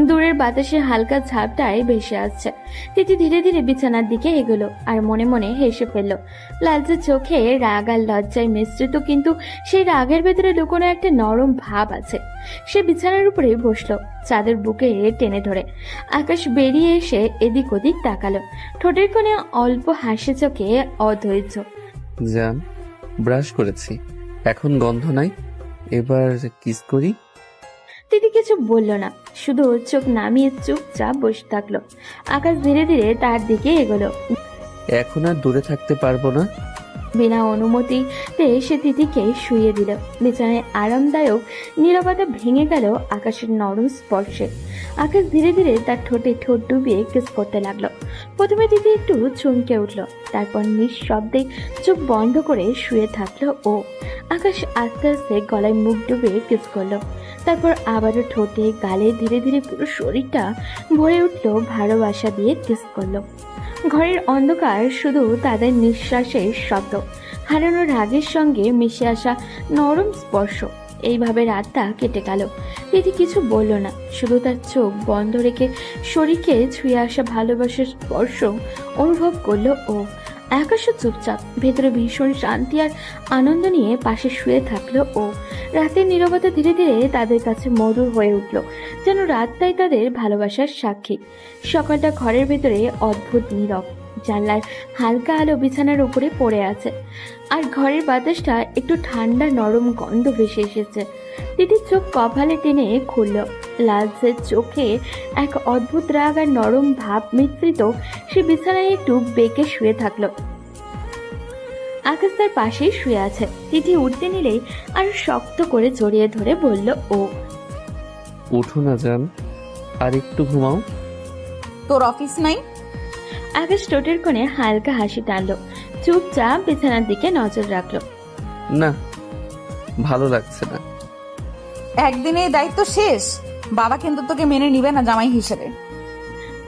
দূরের বাতাসে হালকা ঝাপটায় ভেসে আসছে। তিথি ধীরে ধীরে বিছানার দিকে এগোলো আর মনে মনে হেসে ফেলল। লালচে চোখে রাগ আর লজ্জায় মিশ্রিত, কিন্তু সেই রাগের ভেতরে লুকোনো একটা নরম ভাব আছে। সে বিছানার উপরে বসলো, চাদর বুকে টেনে ধরে। আকাশ বেরিয়ে এসে এদিক ওদিক তাকালো, ঠোঁটের কোণে অল্প হাসি, চোখে অধৈর্য। জান, ব্রাশ করেছি, এখন গন্ধ নাই, এবার কিস করি। দিদি কিছু বলল না, শুধু চোখ নামিয়ে চুপচাপ বসে থাকলো। আকাশ ধীরে ধীরে তার দিকে এগোলো। এখন আর দূরে থাকতে পারবো না। বিনা অনুমতিতে সে তিথিকে শুইয়ে দিল। বিছানায় আরামদায়ক নীরবতা ভেঙে গেল আকাশের নরম স্পর্শে। আকাশ ধীরে ধীরে তার ঠোঁটে ঠোঁট ডুবিয়ে কিস করতে লাগলো। প্রথমে তিথি একটু চমকে উঠল, তারপর নিঃশব্দে চোখ বন্ধ করে শুয়ে থাকলো ও। আকাশ আস্তে আস্তে গলায় মুখ ডুবিয়ে কিস করলো, তারপর আবারও ঠোঁটে, গালে, ধীরে ধীরে পুরো শরীরটা ভরে উঠলো ভালোবাসা দিয়ে কিস করলো। ঘরের অন্ধকার, শুধু তাদের নিঃশ্বাসের শব্দ, হারানো রাগের সঙ্গে মিশে আসা নরম স্পর্শ। এইভাবে রাতটা কেটে গেল। তিথি কিছু বলল না, শুধু তার চোখ বন্ধ রেখে শরীরকে ছুঁয়ে আসা ভালোবাসার স্পর্শ অনুভব করলো ও। আকাশও চুপচাপ, ভেতরে ভীষণ শান্তি আর আনন্দ নিয়ে পাশে শুয়ে থাকলো ও। রাতের নীরবতা ধীরে ধীরে তাদের কাছে মধুর হয়ে উঠল, যেন রাতটাই তাদের ভালোবাসার সাক্ষী। সকালটা ঘরের ভেতরে অদ্ভুত নীরব, জানলার হালকা আলো বিছানার উপরে পড়ে আছে, আর ঘরের বাতাসটা একটু ঠান্ডা নরম গন্ধ ভেসে এসেছে। দিদির চোখ কপালে টেনে খুলল, লালচে চোখে এক অদ্ভুত রাগ আর নরম ভাব মিশ্রিত। সে বিছানায় একটু বেঁকে শুয়ে থাকলো। আকাশ তার পাশেই শুয়ে আছে। তিথি উঠতে নিলেই আর শক্ত করে জড়িয়ে ধরে বলল ও। উঠো না জান, আর একটু ঘুমাও। তোর অফিস নাই? আকাশ ঠোঁটের কোণে হালকা হাসি টানলো, চুপচাপ বিছানার দিকে নজর রাখলো। না, ভালো লাগছে না। একদিনে এই দায়িত্ব শেষ। বাবা কিন্তু তোকে মেনে নিবে না জামাই হিসেবে।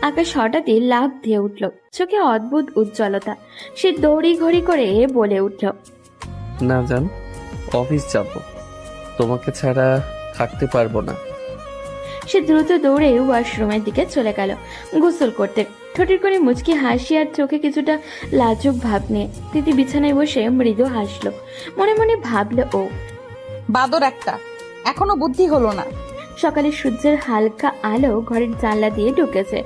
আকাশ হঠাৎই লাফ দিয়ে উঠল, চোখে অদ্ভুত উজ্জ্বলতা। সে দৌড়ি ঘড়ি করে বলে উঠল, না জান, অফিস যাব, তোমাকে ছাড়া থাকতে পারবো না। সে দ্রুত দৌড়ে ওয়াশরুমের দিকে চলে গেল গোসল করতে। ঠোঁটের কোণে মুচকি হাসি আর চোখে কিছুটা লাজুক ভাব নিয়ে তিথি বিছানায় বসে মৃদু হাসলো। মনে মনে ভাবলো ও, বাদর একটা, এখনো বুদ্ধি হলো না। সকালে সূর্যের হালকা আলো ঘরের জানলা দিয়ে ঢুকেছে।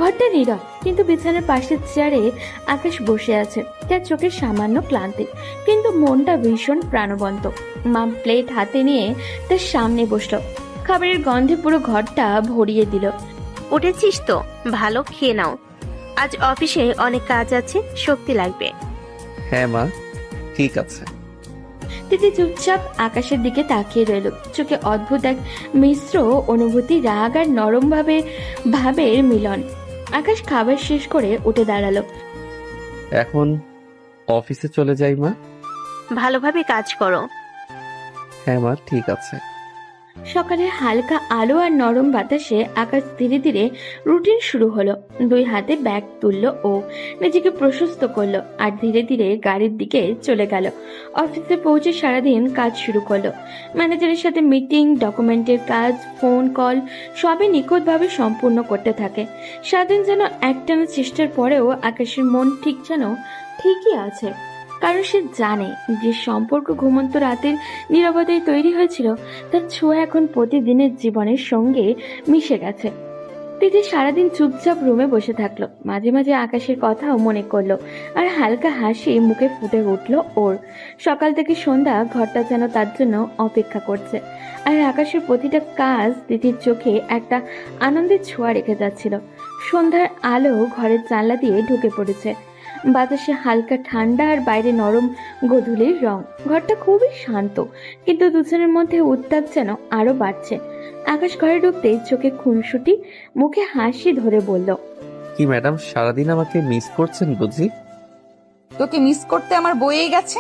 ঘরটা নীরব, কিন্তু বিছানার পাশের চেয়ারে আকাশ বসে আছে। তার চোখে সামান্য ক্লান্তি, কিন্তু মনটা ভীষণ প্রাণবন্ত। মা প্লেট হাতে নিয়ে তার সামনে বসলো, খাবারের গন্ধে পুরো ঘরটা ভরিয়ে দিল। উঠেছিস তো, ভালো খেয়ে নাও। আজ অফিসে অনেক কাজ আছে, শক্তি লাগবে। হ্যাঁ মা, ঠিক আছে। তিথি চুপচাপ আকাশের দিকে তাকিয়ে রইল, চোখে অদ্ভুত এক মিশ্র অনুভূতি, রাগ আর নরম ভাবের মিলন। আকাশ খাবার শেষ করে উঠে দাঁড়ালো। এখন অফিসে চলে যাই মা? ভালোভাবে কাজ করো। হ্যাঁ মা, ঠিক আছে। সকালের হালকা আলো আর নরম বাতাসে আকাশ ধীরে ধীরে রুটিন শুরু হলো। দুই হাতে ব্যাগ তুললো ও নিজেকে প্রশস্ত করলো, আর ধীরে ধীরে গাড়ির দিকে চলে গেল। অফিসে পৌঁছে সারাদিন কাজ শুরু করলো। ম্যানেজারের সাথে মিটিং, ডকুমেন্টের কাজ, ফোন কল সবই নিখুঁতভাবে সম্পূর্ণ করতে থাকে। সারাদিন যেন একটানা চেষ্টার পরেও আকাশের মন ঠিকই আছে, কারণ সে জানে যে সম্পর্ক ঘুমন্ত রাতের নীরবতায় তৈরি হয়েছিল, তার ছোঁয়া এখন প্রতিদিনের জীবনের সঙ্গে মিশে গেছে। তিথি সারাদিন চুপচাপ রুমে বসে থাকলো, মাঝে মাঝে আকাশের কথাও মনে করলো, আর হালকা হাসি মুখে ফুটে উঠলো ওর। সকাল থেকে সন্ধ্যা ঘরটা যেন তার জন্য অপেক্ষা করছে, আর আকাশের প্রতিটা কাজ তিথির চোখে একটা আনন্দের ছোঁয়া রেখে যাচ্ছিল। সন্ধ্যার আলো ঘরের জানলা দিয়ে ঢুকে পড়েছে, বাতাসে হালকা ঠান্ডা আর বাইরে নরম গোধূলির রং। ঘরটা খুবই শান্ত, কিন্তু দুজনের মধ্যে উত্তাপ যেন আরো বাড়ছে। আকাশ ঘরে ঢুকতেই চোখে খুনসুটি, মুখে হাসি ধরে বলল, কি ম্যাডাম, সারাদিন আমাকে মিস করছেন বুঝি? তোকে মিস করতে আমার বয়েই গেছে।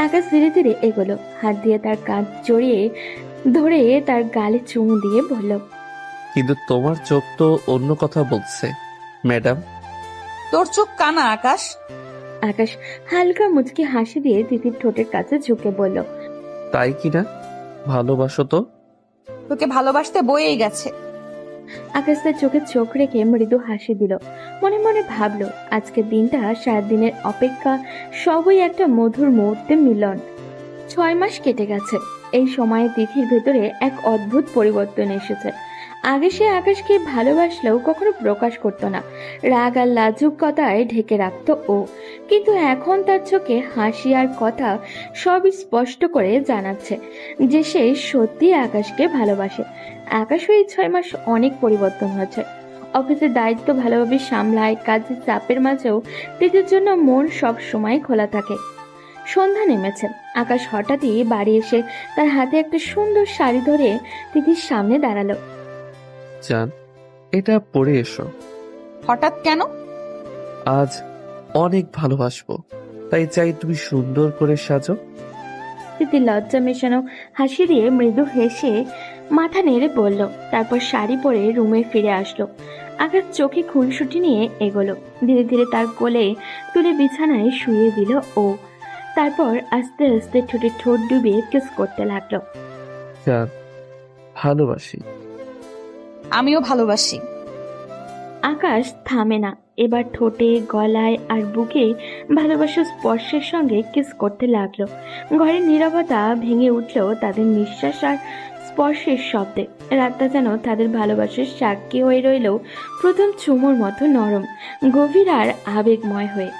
আকাশ ধীরে ধীরে এগোলো, হাত দিয়ে তার কাঁধ জড়িয়ে ধরে তার গালে চুমু দিয়ে বলল, কিন্তু তোমার চোখ তো অন্য কথা বলছে ম্যাডাম। তোর চোখ কানা আকাশ। আকাশ হালকা মুচকি হাসি দিয়ে তিথির ঠোঁটের কাছে ঝুঁকে বলল, তাই কিনা? ভালোবাসো তো? তোকে ভালোবাসতে বয়েই গেছে। আকাশ তার চোখে চোখ রেখে মৃদু হাসি দিল। মনে মনে ভাবলো, আজকের দিনটা সারাদিনের অপেক্ষা সবই একটা মধুর মুহূর্তে মিলন। 6 মাস কেটে গেছে। এই সময়ে তিথির ভেতরে এক অদ্ভুত পরিবর্তন এসেছে। আগে সে আকাশকে ভালোবাসলেও কখনো প্রকাশ করতো না, রাগ আর লাজুকতায় ঢেকে রাখতো ও। কিন্তু এখন তার চোখে হাসি আর কথা সবই স্পষ্ট করে জানাচ্ছে যে সে সত্যি আকাশকে ভালোবাসে। আকাশ এই 6 মাস অনেক পরিবর্তন হয়েছে। অফিসের দায়িত্ব ভালোভাবে সামলায়, কাজের চাপের মাঝেও তিথির জন্য মন সব সময় খোলা থাকে। সন্ধ্যা নেমেছে। আকাশ হঠাৎই বাড়ি এসে তার হাতে একটা সুন্দর শাড়ি ধরে তিথির সামনে দাঁড়ালো। জান, এটা পরে এসো। হঠাৎ কেন? আজ অনেক ভালোবাসবো, তাই চাই তুমি সুন্দর করে সাজো। তিথি লজ্জা মেশানো হাসি দিয়ে মৃদু হেসে মাথা নেড়ে বলল, তারপর শাড়ি পরে রুমে ফিরে আসলো। আকাশ চোখে খুনসুটি নিয়ে এগোলো, ধীরে ধীরে তার কোলে তুলে বিছানায় শুয়ে দিল ও। তারপর আস্তে আস্তে ঠোঁটে ঠোঁট ডুবিয়ে কিস করতে লাগলো। জান, ভালোবাসি। আমিও ভালোবাসি। আকাশ থামে না, এবার ঠোঁটে, গলায় আর বুকে ভালোবাসার স্পর্শের সঙ্গে কিস করতে লাগলো। ঘরের নীরবতা ভেঙে উঠলো তাদের নিঃশ্বাস আর স্পর্শের শব্দে। রাতটা যেন তাদের ভালোবাসার সাক্ষী হয়ে রইল প্রথম চুমুর মতো নরম, গভীর আর আবেগময় হয়ে।